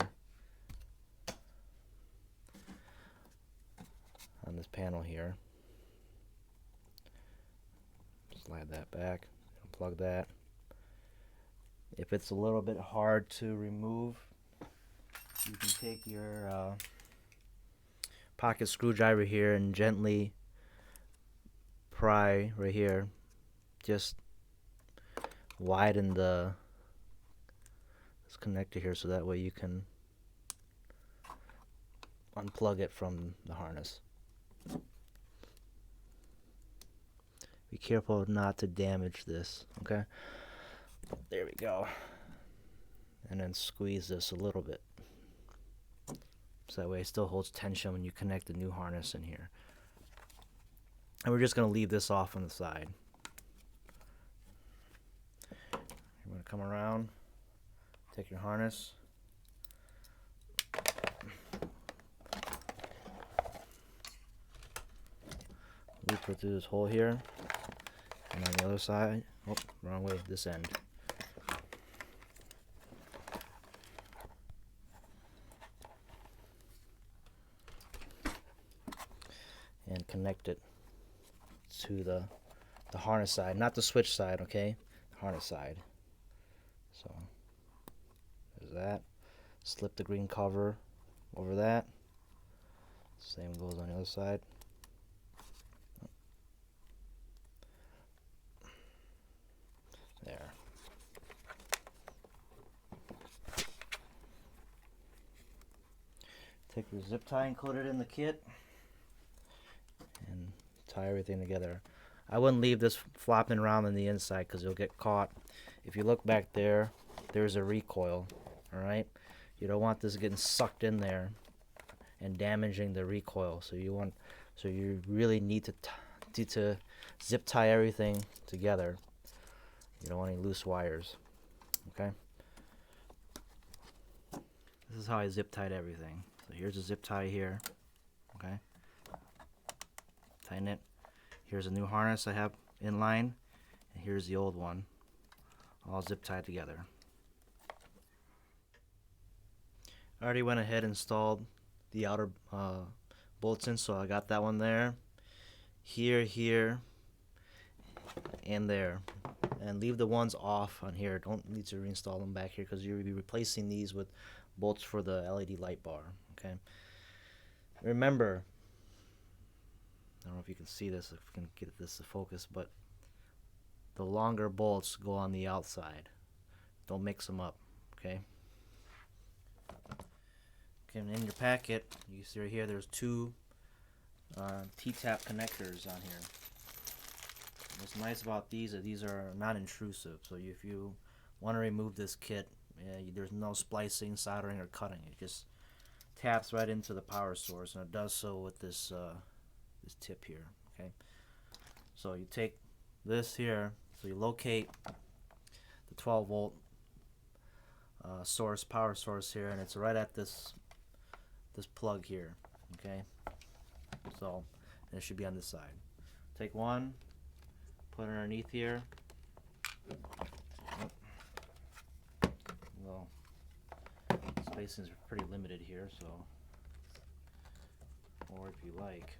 on this panel here. Slide that back, unplug that. If it's a little bit hard to remove, you can take your pocket screwdriver here and gently pry right here. Just widen this connector here so that way you can unplug it from the harness. Be careful not to damage this, okay? There we go. And then squeeze this a little bit, so that way it still holds tension when you connect the new harness in here. And we're just going to leave this off on the side. You're going to come around, take your harness, loop it through this hole here, and on the other side, oh, wrong way, this end. connect it to the harness side, not the switch side, okay? The harness side. So there's that. Slip the green cover over that. Same goes on the other side. There. Take your zip tie included in the kit and tie everything together. I wouldn't leave this flopping around on the inside because you'll get caught. If you look back there, there's a recoil. Alright? You don't want this getting sucked in there and damaging the recoil. So you really need to zip tie everything together. You don't want any loose wires. Okay? This is how I zip tied everything. So here's a zip tie here. Okay? Tighten it. Here's a new harness I have in line, and here's the old one, all zip tied together. I already went ahead and installed the outer bolts in, so I got that one there, here, and there. And leave the ones off on here. Don't need to reinstall them back here because you'll be replacing these with bolts for the LED light bar. Okay. Remember, I don't know if you can see this, if we can get this to focus, but the longer bolts go on the outside. Don't mix them up. Okay. Okay, and in your packet, you see right here, there's two T-tap connectors on here. What's nice about these is these are not intrusive, so if you want to remove this kit, there's no splicing, soldering, or cutting. It just taps right into the power source, and it does so with this this tip here. Okay, so you take this here, so you locate the 12 volt power source here, and it's right at this plug here. Okay, so and it should be on this side. Take one, put it underneath here. Well, spacings are pretty limited here, so, or if you like,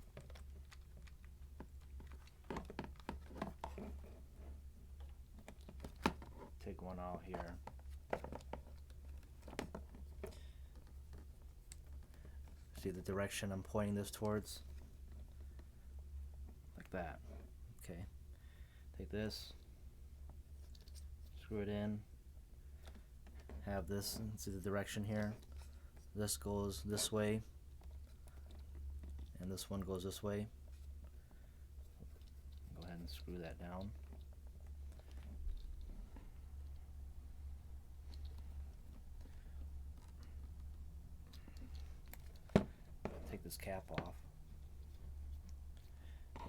take one out here. See the direction I'm pointing this towards? Like that. Okay. Take this, screw it in, have this, see the direction here? This goes this way, and this one goes this way. Go ahead and screw that down. Take this cap off.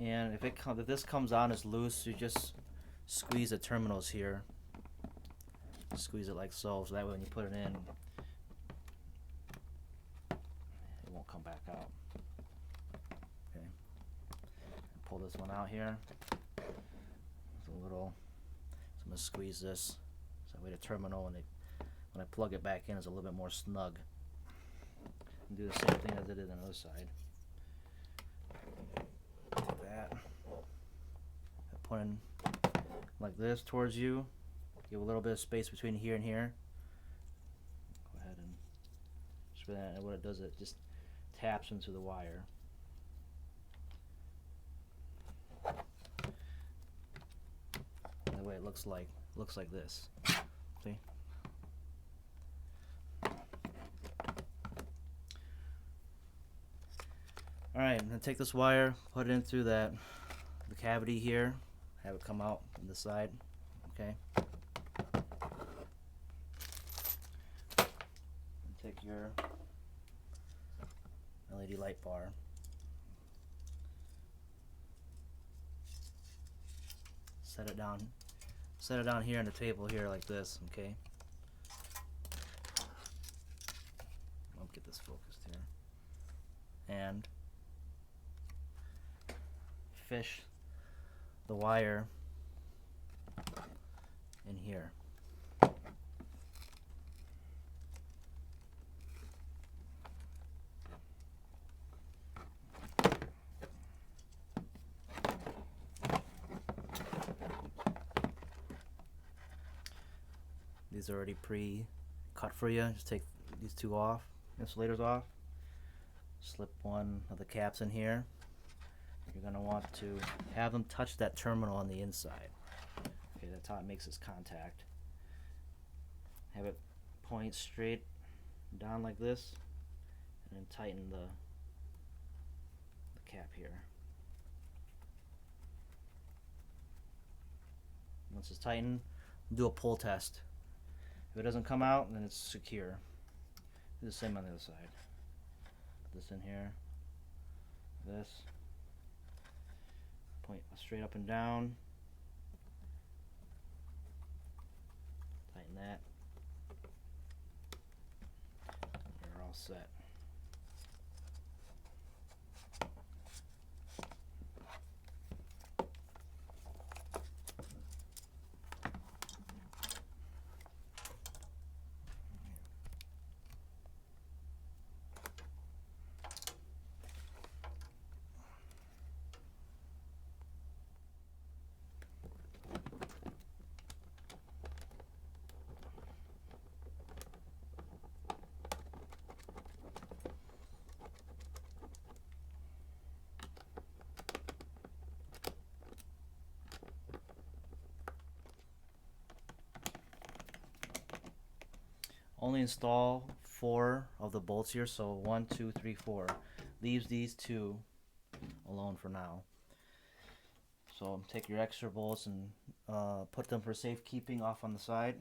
And if this comes on as loose, you just squeeze the terminals here. Squeeze it like so, so that way when you put it in, it won't come back out. Okay. Pull this one out here. It's a little. So I'm gonna squeeze this, so that way the terminal, when I plug it back in, is a little bit more snug. And do the same thing as I did on the other side. Take that. Put in like this towards you. Give a little bit of space between here and here. Go ahead and screw that, and what it does, it just taps into the wire. And the way it looks like this. See? Alright, I'm going to take this wire, put it in through the cavity here, have it come out on the side. Okay. Take your LED light bar, set it down here on the table here like this. Okay, I'll get this focused here, and fish the wire in here. these already pre-cut for you. Just take these two off, insulators off. Slip one of the caps in here. You're going to want to have them touch that terminal on the inside. Okay, that's how it makes its contact. Have it point straight down like this, and then tighten the cap here. Once it's tightened, do a pull test. If it doesn't come out, then it's secure. Do the same on the other side. Put this in here. This. Point straight up and down. Tighten that. You're all set. Only install 4 of the bolts here, so 1, 2, 3, 4. Leaves these 2 alone for now. So take your extra bolts and put them for safekeeping off on the side.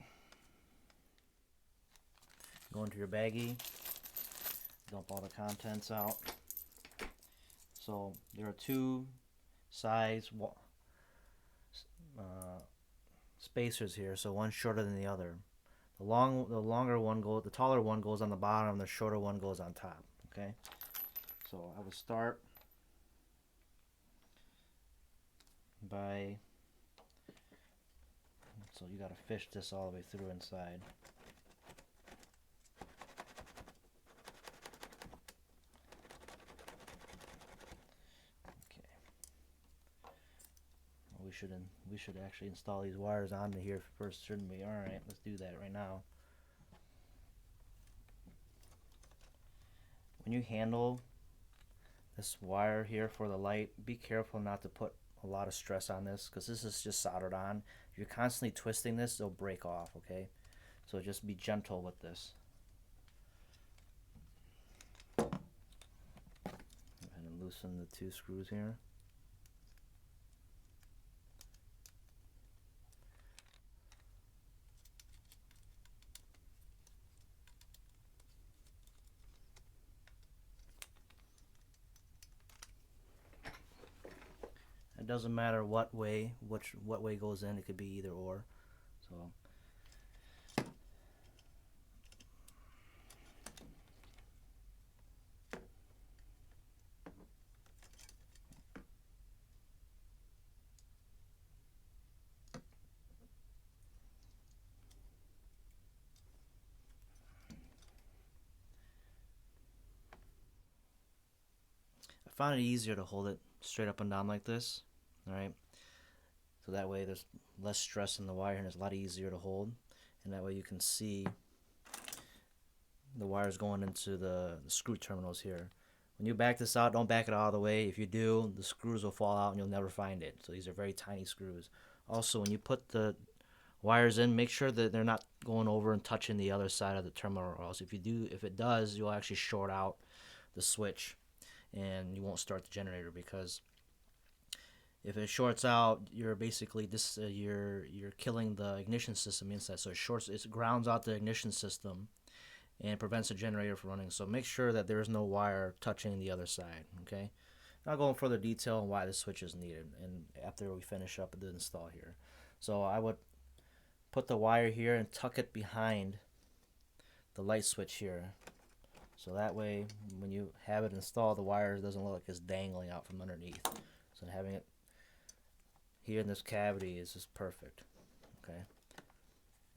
Go into your baggie, dump all the contents out. So there are 2 size spacers here, so one shorter than the other. The longer one goes, the taller one goes on the bottom, the shorter one goes on top. Okay, so I would start by, so you got to fish this all the way through inside. Okay, we should actually install these wires onto here first, shouldn't we? All right, let's do that right now. When you handle this wire here for the light, be careful not to put a lot of stress on this, because this is just soldered on. If you're constantly twisting this, it'll break off. Okay, so just be gentle with this. Go ahead and loosen the 2 screws here. It doesn't matter what way goes in. It could be either or. So I found it easier to hold it straight up and down like this. All right, so that way there's less stress in the wire and it's a lot easier to hold, and that way you can see the wires going into the screw terminals here. When you back this out, don't back it all the way. If you do, the screws will fall out and you'll never find it. So these are very tiny screws. Also, when you put the wires in, make sure that they're not going over and touching the other side of the terminal, or else if it does, you'll actually short out the switch and you won't start the generator, because if it shorts out, you're basically you're killing the ignition system inside. So it grounds out the ignition system and prevents the generator from running. So make sure that there is no wire touching the other side. Okay. I'll go in further detail on why this switch is needed, and after we finish up the install here. So I would put the wire here and tuck it behind the light switch here. So that way, when you have it installed, the wire doesn't look like it's dangling out from underneath. So having it here in this cavity is just perfect. Okay.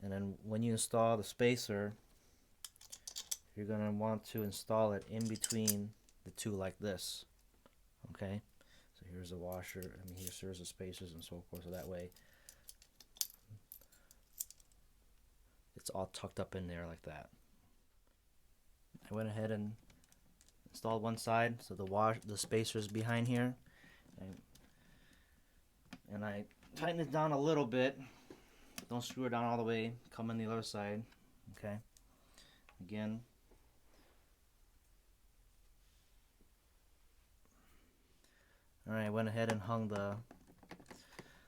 And then when you install the spacer, you're going to want to install it in between the 2 like this. Okay. So here's the washer. Here's the spacers and so forth. So that way it's all tucked up in there like that. I went ahead and installed one side, so the spacer's behind here, and I tighten it down a little bit. Don't screw it down all the way. Come on the other side. Okay. Again. Alright, I went ahead and hung the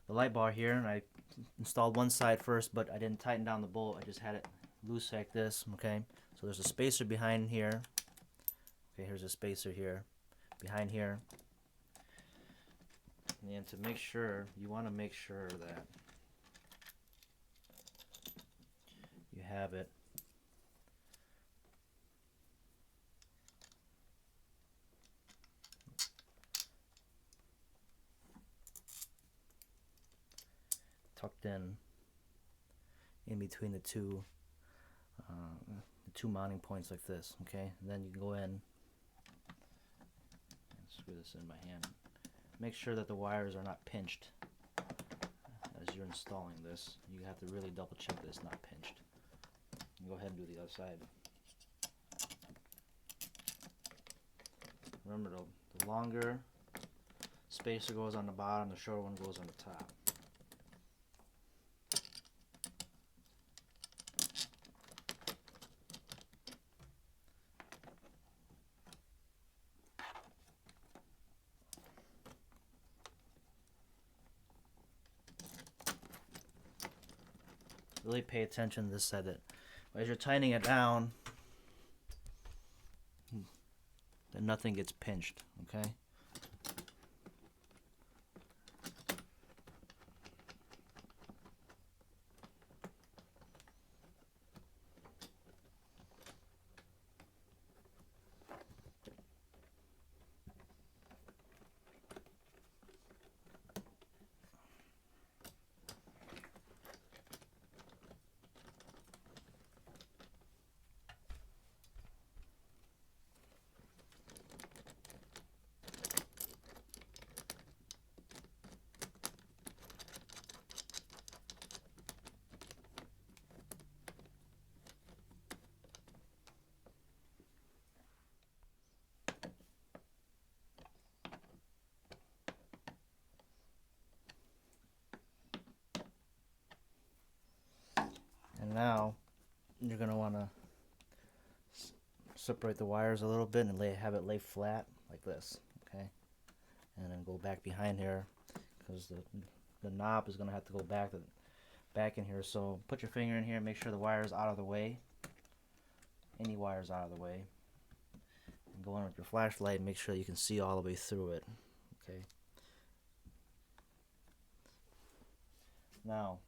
light bar here, and I installed one side first, but I didn't tighten down the bolt. I just had it loose like this. Okay. So there's a spacer behind here. Okay, here's a spacer here. Behind here. And to make sure, you want to make sure that you have it tucked in between the two mounting points like this. Okay, and then you can go in and screw this in by hand. Make sure that the wires are not pinched as you're installing this. You have to really double check that it's not pinched. Go ahead and do the other side. Remember, the longer spacer goes on the bottom, the shorter one goes on the top. Really pay attention to this side. That as you're tightening it down, that nothing gets pinched. Okay. And now you're going to want to separate the wires a little bit and have it lay flat like this. Okay, and then go back behind here, because the knob is going to have to go back in here. So put your finger in here and make sure the wire is out of the way. Any wires out of the way. And go in with your flashlight and make sure you can see all the way through it. Okay. Now,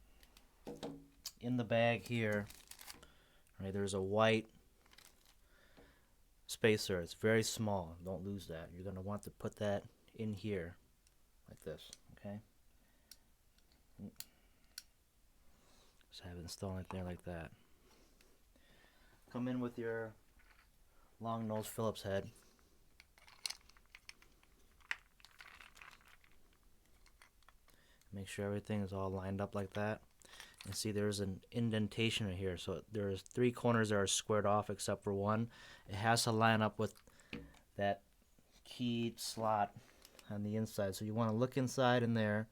in the bag here, right, there's a white spacer. It's very small. Don't lose that. You're going to want to put that in here like this. Okay. Just have it installed right there like that. Come in with your long nose Phillips head. Make sure everything is all lined up like that. And see, there's an indentation in here, so there's 3 corners that are squared off except for one. It has to line up with that keyed slot on the inside. So you want to look inside in there.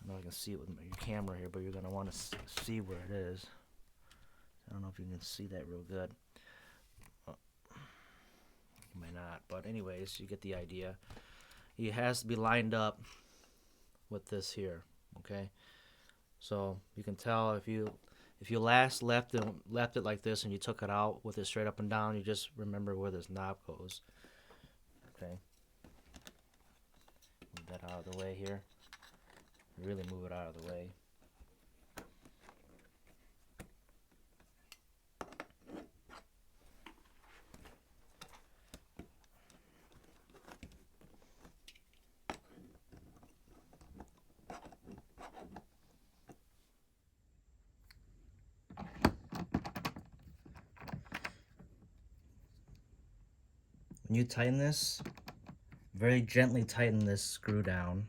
I know I can see it with your camera here, but you're going to want to see where it is. I don't know if you can see that real good. You might not, but anyways, you get the idea. It has to be lined up with this here. Okay. So you can tell if you left it like this and you took it out with it straight up and down, you just remember where this knob goes. Okay. Move that out of the way here. Really move it out of the way. When you tighten this, very gently tighten this screw down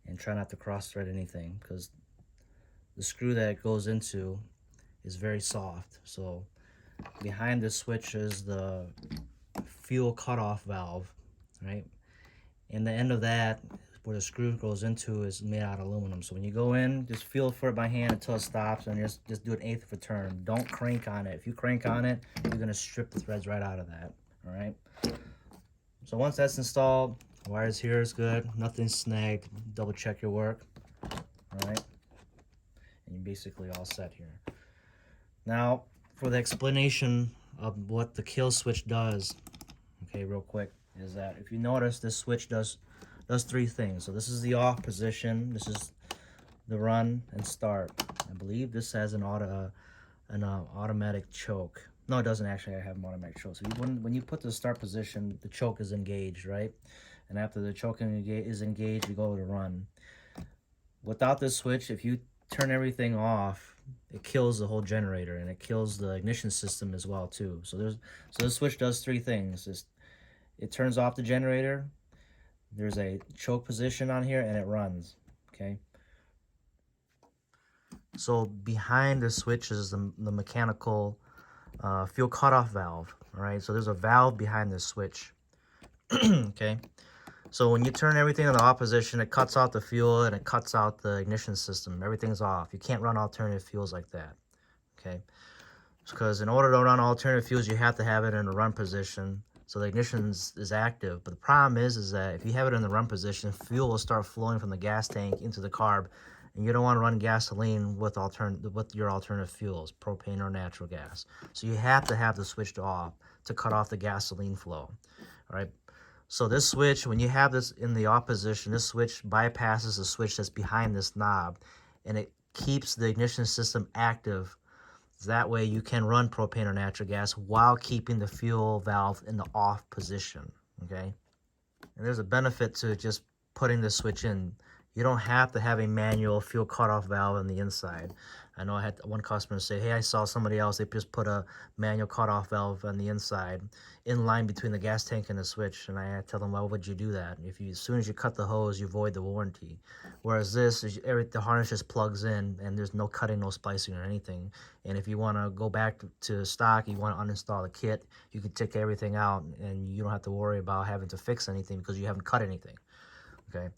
and try not to cross thread anything, because the screw that it goes into is very soft. So behind this switch is the fuel cutoff valve, right? And the end of that, where the screw goes into, is made out of aluminum. So when you go in, just feel for it by hand until it stops, and just do an eighth of a turn. Don't crank on it. If you crank on it, you're gonna strip the threads right out of that. All right. So once that's installed, wires here is good. Nothing's snagged. Double check your work. All right. And you're basically all set here. Now for the explanation of what the kill switch does, okay, real quick, is that if you notice, this switch does three things. So this is the off position, this is the run and start. I believe this has an automatic choke. No, it doesn't actually have an automatic choke. So when you put the start position, the choke is engaged, right? And after the choke is engaged, you go to run. Without this switch, if you turn everything off, it kills the whole generator, and it kills the ignition system as well too. So this switch does three things. It turns off the generator, there's a choke position on here, and it runs. Okay. So behind the switch is the mechanical fuel cutoff valve. All right. So there's a valve behind the switch. Okay. So when you turn everything in the off position, it cuts out the fuel and it cuts out the ignition system. Everything's off. You can't run alternative fuels like that. Okay. Because in order to run alternative fuels, you have to have it in a run position, so the ignition is active. But the problem is that if you have it in the run position, fuel will start flowing from the gas tank into the carb, and you don't want to run gasoline with your alternative fuels, propane or natural gas. So you have to have the switch off to cut off the gasoline flow. All right. So this switch, when you have this in the off position, this switch bypasses the switch that's behind this knob, and it keeps the ignition system active. That way you can run propane or natural gas while keeping the fuel valve in the off position, okay? And there's a benefit to just putting the switch in. You don't have to have a manual fuel cutoff valve on the inside. I know I had one customer say, hey, I saw somebody else, they just put a manual cutoff valve on the inside in line between the gas tank and the switch. And I tell them, why would you do that? As soon as you cut the hose, you void the warranty. Whereas this, the harness just plugs in, and there's no cutting, no splicing or anything. And if you want to go back to stock, you want to uninstall the kit, you can take everything out, and you don't have to worry about having to fix anything because you haven't cut anything, okay?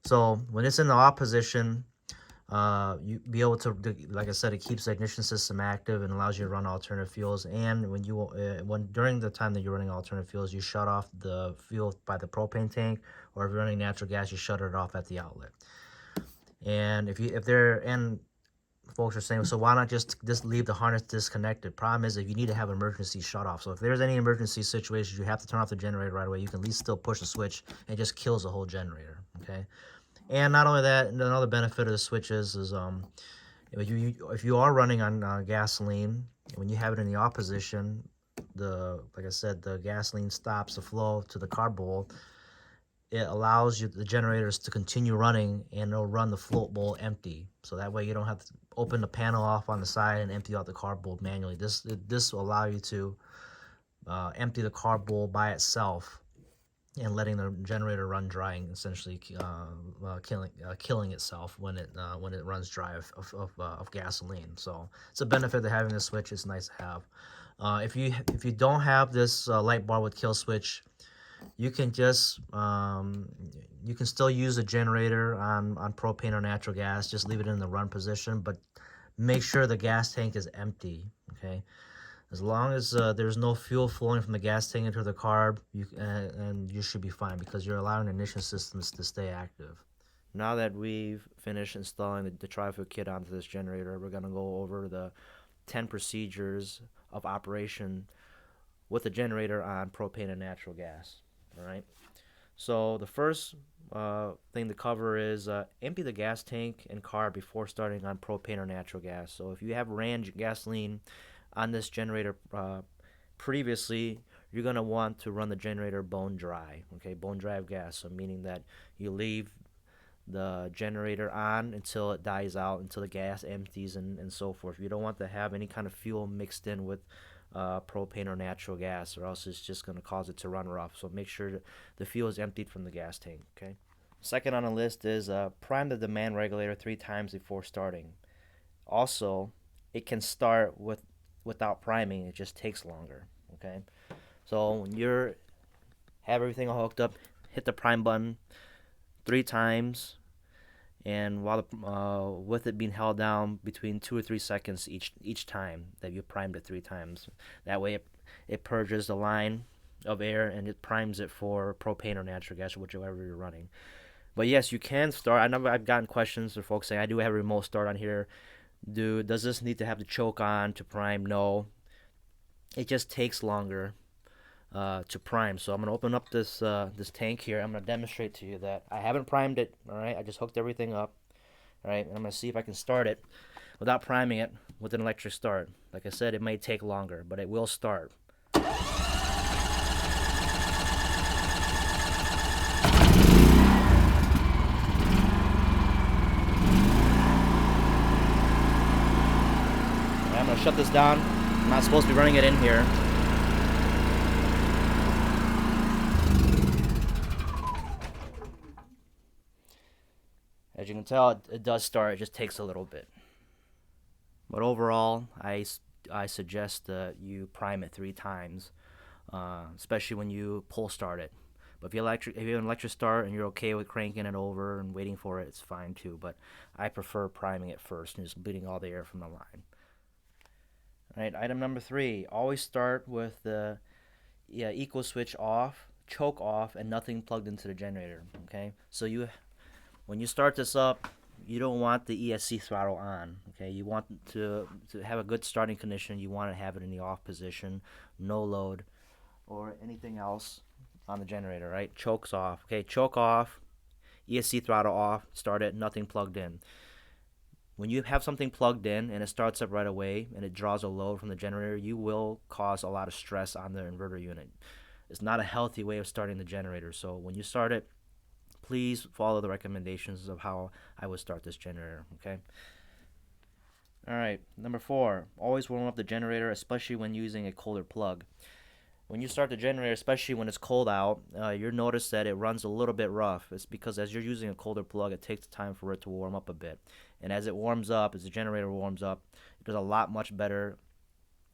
So when it's in the off position, you be able to, like I said, it keeps the ignition system active and allows you to run alternative fuels. And when during the time that you're running alternative fuels, you shut off the fuel by the propane tank, or if you're running natural gas, you shut it off at the outlet. And folks are saying, so why not just leave the harness disconnected? Problem is, if you need to have an emergency shut off. So if there's any emergency situations, you have to turn off the generator right away. You can at least still push the switch, and it just kills the whole generator. Okay. And not only that, another benefit of the switches is if you are running on gasoline, when you have it in the off position, like I said, the gasoline stops the flow to the carb bowl. It allows the generators to continue running, and it'll run the float bowl empty. So that way you don't have to open the panel off on the side and empty out the carb bowl manually. This will allow you to empty the carb bowl by itself, and letting the generator run dry, and essentially killing itself when it runs dry of gasoline. So it's a benefit of having this switch. It's nice to have. If you don't have this light bar with kill switch, you can just you can still use a generator on propane or natural gas. Just leave it in the run position, but make sure the gas tank is empty. Okay. As long as there's no fuel flowing from the gas tank into the carb, and you should be fine, because you're allowing the ignition systems to stay active. Now that we've finished installing the tri-fuel kit onto this generator, we're going to go over the 10 procedures of operation with the generator on propane and natural gas. All right. So the first thing to cover is empty the gas tank and carb before starting on propane or natural gas. So if you have ran gasoline on this generator previously, you're going to want to run the generator bone dry, okay, bone dry of gas. So meaning that you leave the generator on until it dies out, until the gas empties, and so forth. You don't want to have any kind of fuel mixed in with propane or natural gas, or else it's just going to cause it to run rough. So make sure that the fuel is emptied from the gas tank, okay? Second on the list is prime the demand regulator 3 times before starting. Also, it can start without priming. It just takes longer. Okay, so when you're have everything all hooked up, hit the prime button 3 times, and while with it being held down between 2 or 3 seconds each time that you primed it 3 times. That way it purges the line of air and it primes it for propane or natural gas or whichever you're running. But yes, you can start. I know I've gotten questions from folks saying I do have a remote start on here. Does this need to have the choke on to prime? No, it just takes longer to prime. So I'm gonna open up this tank here. I'm gonna demonstrate to you that I haven't primed it. All right, I just hooked everything up. All right, and I'm gonna see if I can start it without priming it with an electric start. Like I said, it may take longer, but it will start. Right, I'm gonna shut this down. I'm not supposed to be running it in here. As you can tell, it does start. It just takes a little bit. But overall, I suggest that you prime it 3 times, especially when you pull start it. But if you have an electric start and you're okay with cranking it over and waiting for it, it's fine too. But I prefer priming it first and just bleeding all the air from the line. All right, item number 3. Always start with the equal switch off, choke off, and nothing plugged into the generator. Okay, so when you start this up, you don't want the ESC throttle on. Okay, you want to have a good starting condition. You want to have it in the off position, no load or anything else on the generator. Right, chokes off. Okay, choke off, ESC throttle off, start it, nothing plugged in. When you have something plugged in and it starts up right away and it draws a load from the generator, you will cause a lot of stress on the inverter unit. It's not a healthy way of starting the generator. So when you start it, please follow the recommendations of how I would start this generator. Okay. All right, number 4, always warm up the generator, especially when using a colder plug. When you start the generator, especially when it's cold out, you'll notice that it runs a little bit rough. It's because as you're using a colder plug, it takes time for it to warm up a bit. And as it warms up, as the generator warms up, it does a lot much better.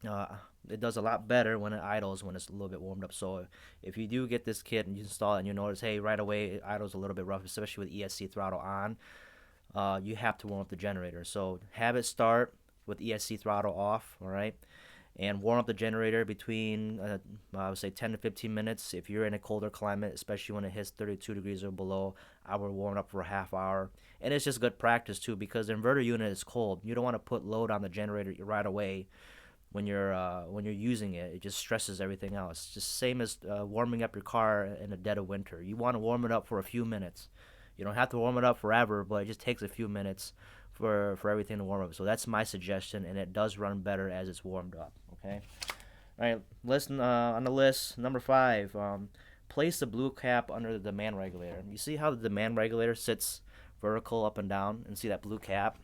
It does a lot better when it idles when it's a little bit warmed up. So if you do get this kit and you install it and you notice, hey, right away it idles a little bit rough, especially with ESC throttle on, you have to warm up the generator. So have it start with ESC throttle off, all right? And warm up the generator between, I would say 10 to 15 minutes. If you're in a colder climate, especially when it hits 32 degrees or below, I would warm it up for a half hour. And it's just good practice too, because the inverter unit is cold. You don't want to put load on the generator right away when you're using it. It just stresses everything else. It's just same as warming up your car in the dead of winter. You want to warm it up for a few minutes. You don't have to warm it up forever, but it just takes a few minutes for everything to warm up. So that's my suggestion, and it does run better as it's warmed up. Okay. All right. Listen on the list, number 5. Place the blue cap under the demand regulator. You see how the demand regulator sits vertical up and down, and see that blue cap?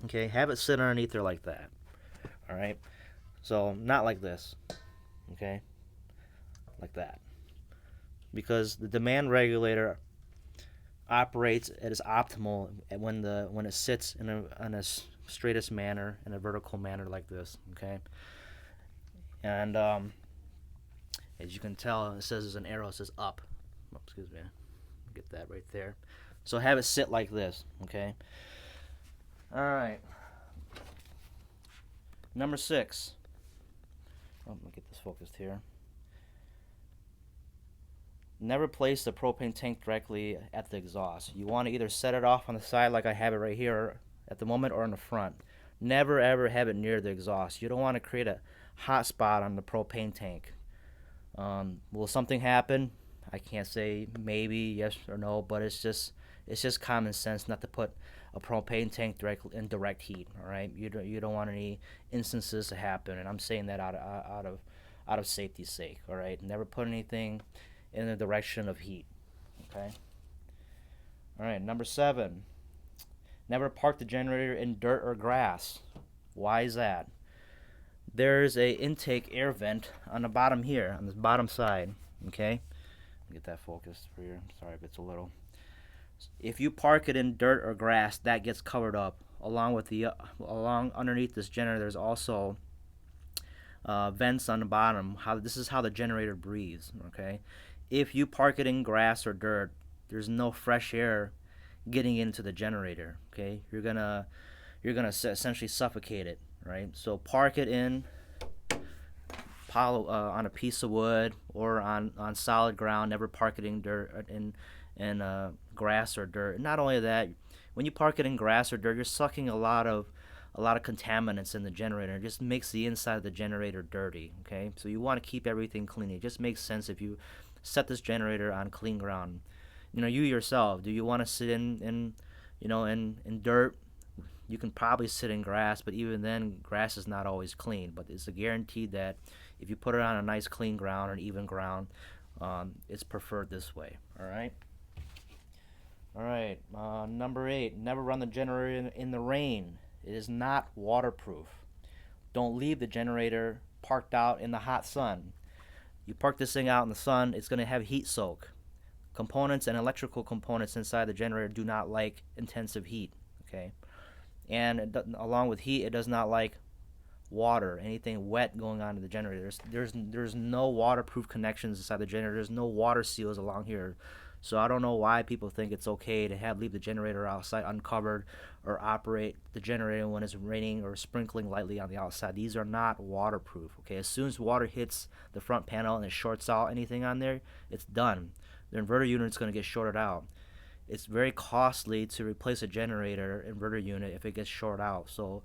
Okay. Have it sit underneath there like that. All right. So not like this. Okay. Like that. Because the demand regulator operates at its optimal when it sits in a straightest manner, in a vertical manner like this. Okay. And as you can tell, it says there's an arrow. It says up. Oh, excuse me. Get that right there. So have it sit like this. Okay. All right. Number 6. Oh, let me get this focused here. Never place the propane tank directly at the exhaust. You want to either set it off on the side like I have it right here at the moment, or in the front. Never ever have it near the exhaust. You don't want to create a hot spot on the propane tank. Will something happen? I can't say maybe yes or no, but it's just common sense not to put a propane tank in direct heat. All right, you don't want any instances to happen, and I'm saying that out of safety's sake. All right, never put anything in the direction of heat. Okay. All right, number 7. Never park the generator in dirt or grass. Why is that? There's a intake air vent on the bottom here, on this bottom side. Okay. Get that focused for you. Sorry if it's a little. If you park it in dirt or grass, that gets covered up along with the along underneath this generator, there's also vents on the bottom. This is how the generator breathes. Okay, if you park it in grass or dirt, there's no fresh air getting into the generator. Okay, you're gonna essentially suffocate it. Right, so park it in on a piece of wood or on solid ground. Never park it in dirt in grass or dirt. And not only that, when you park it in grass or dirt, you're sucking a lot of contaminants in the generator. It just makes the inside of the generator dirty. Okay, so you want to keep everything clean. It just makes sense if you set this generator on clean ground. You yourself, do you want to sit in dirt? You can probably sit in grass, but even then, grass is not always clean. But it's a guarantee that if you put it on a nice clean ground or an even ground, it's preferred this way. All right. All right. Number 8. Never run the generator in the rain. It is not waterproof. Don't leave the generator parked out in the hot sun. You park this thing out in the sun, it's going to have heat soak. Components and electrical components inside the generator do not like intensive heat. Okay. And along with heat, it does not like water, anything wet going on in the generator. There's no waterproof connections inside the generator. There's no water seals along here. So I don't know why people think it's okay to leave the generator outside uncovered or operate the generator when it's raining or sprinkling lightly on the outside. These are not waterproof. Okay, as soon as water hits the front panel and it shorts out anything on there, it's done. The inverter unit is going to get shorted out. It's very costly to replace a generator inverter unit if it gets shorted out. So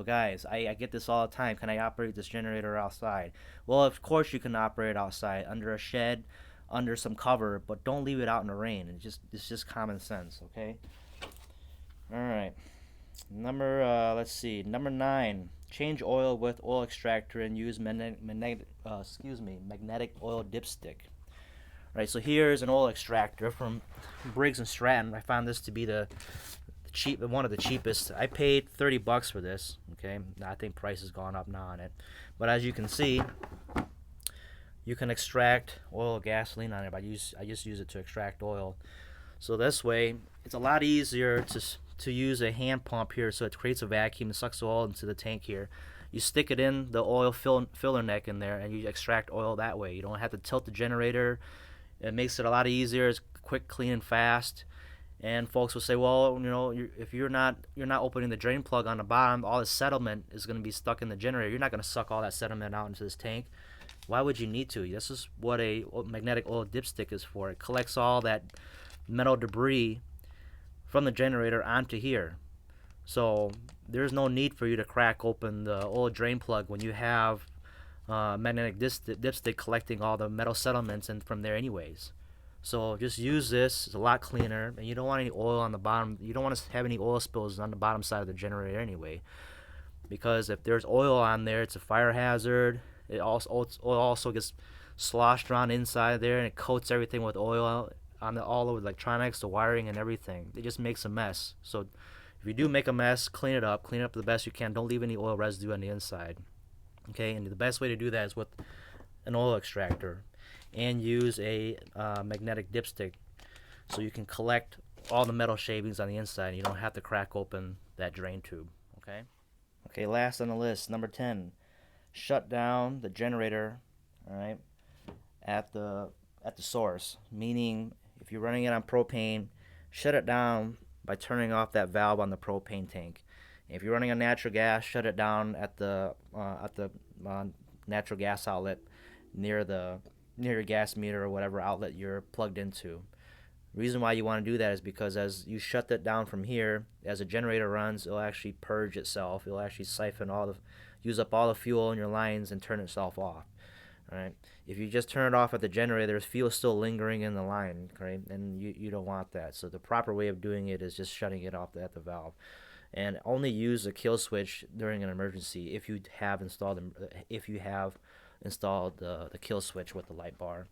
guys, I get this all the time. Can I operate this generator outside? Well, of course you can operate outside, under a shed, under some cover, but don't leave it out in the rain. It's just common sense, okay? All right. Let's see. Number 9. Change oil with oil extractor and use magnetic oil dipstick. Right, so here's an oil extractor from Briggs and Stratton. I found this to be one of the cheapest. I paid $30 for this. Okay, I think price has gone up now on it, but as you can see, you can extract oil or gasoline on it. I just use it to extract oil. So this way, it's a lot easier to use a hand pump here. So it creates a vacuum and sucks oil into the tank here. You stick it in the oil filler neck in there, and you extract oil that way. You don't have to tilt the generator. It makes it a lot easier. It's quick, clean, and fast. And folks will say, well, if you're not opening the drain plug on the bottom, all the sediment is going to be stuck in the generator. You're not going to suck all that sediment out into this tank. Why would you need to? This is what a magnetic oil dipstick is for. It collects all that metal debris from the generator onto here. So there's no need for you to crack open the oil drain plug when you have magnetic dipstick collecting all the metal sediments and from there anyways. So just use this. It's a lot cleaner, and you don't want any oil on the bottom. You don't want to have any oil spills on the bottom side of the generator anyway, because if there's oil on there, it's a fire hazard. Oil also gets sloshed around inside there, and it coats everything with oil all over the electronics, the wiring, and everything. It just makes a mess. So if you do make a mess, clean it up the best you can. Don't leave any oil residue on the inside. Okay, and the best way to do that is with an oil extractor, and use a magnetic dipstick, so you can collect all the metal shavings on the inside. You don't have to crack open that drain tube. Okay, last on the list, number 10. Shut down the generator, all right, at the source. Meaning, if you're running it on propane, shut it down by turning off that valve on the propane tank. If you're running on natural gas, shut it down at the natural gas outlet near your gas meter or whatever outlet you're plugged into. The reason why you want to do that is because as you shut that down from here, as the generator runs, it'll actually purge itself. It'll actually use up all the fuel in your lines and turn itself off. All right. If you just turn it off at the generator, there's fuel still lingering in the line, right? And you don't want that. So the proper way of doing it is just shutting it off at the valve, and only use a kill switch during an emergency if you have installed the kill switch with the light bar.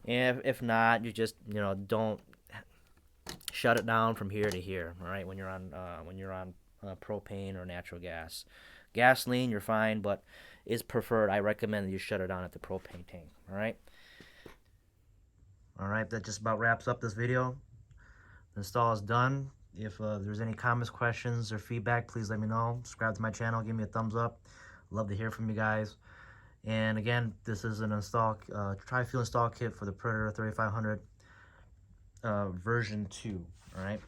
And if not, you just don't shut it down from here to here. All right, when you're on propane or natural gas. Gasoline, you're fine, but it's preferred. I recommend that you shut it down at the propane tank. All right. All right, that just about wraps up this video. The install is done. If there's any comments, questions, or feedback, please let me know. Subscribe to my channel, give me a thumbs up. Love to hear from you guys. And again, this is an tri-fuel install kit for the Predator 3500 version 2. All right.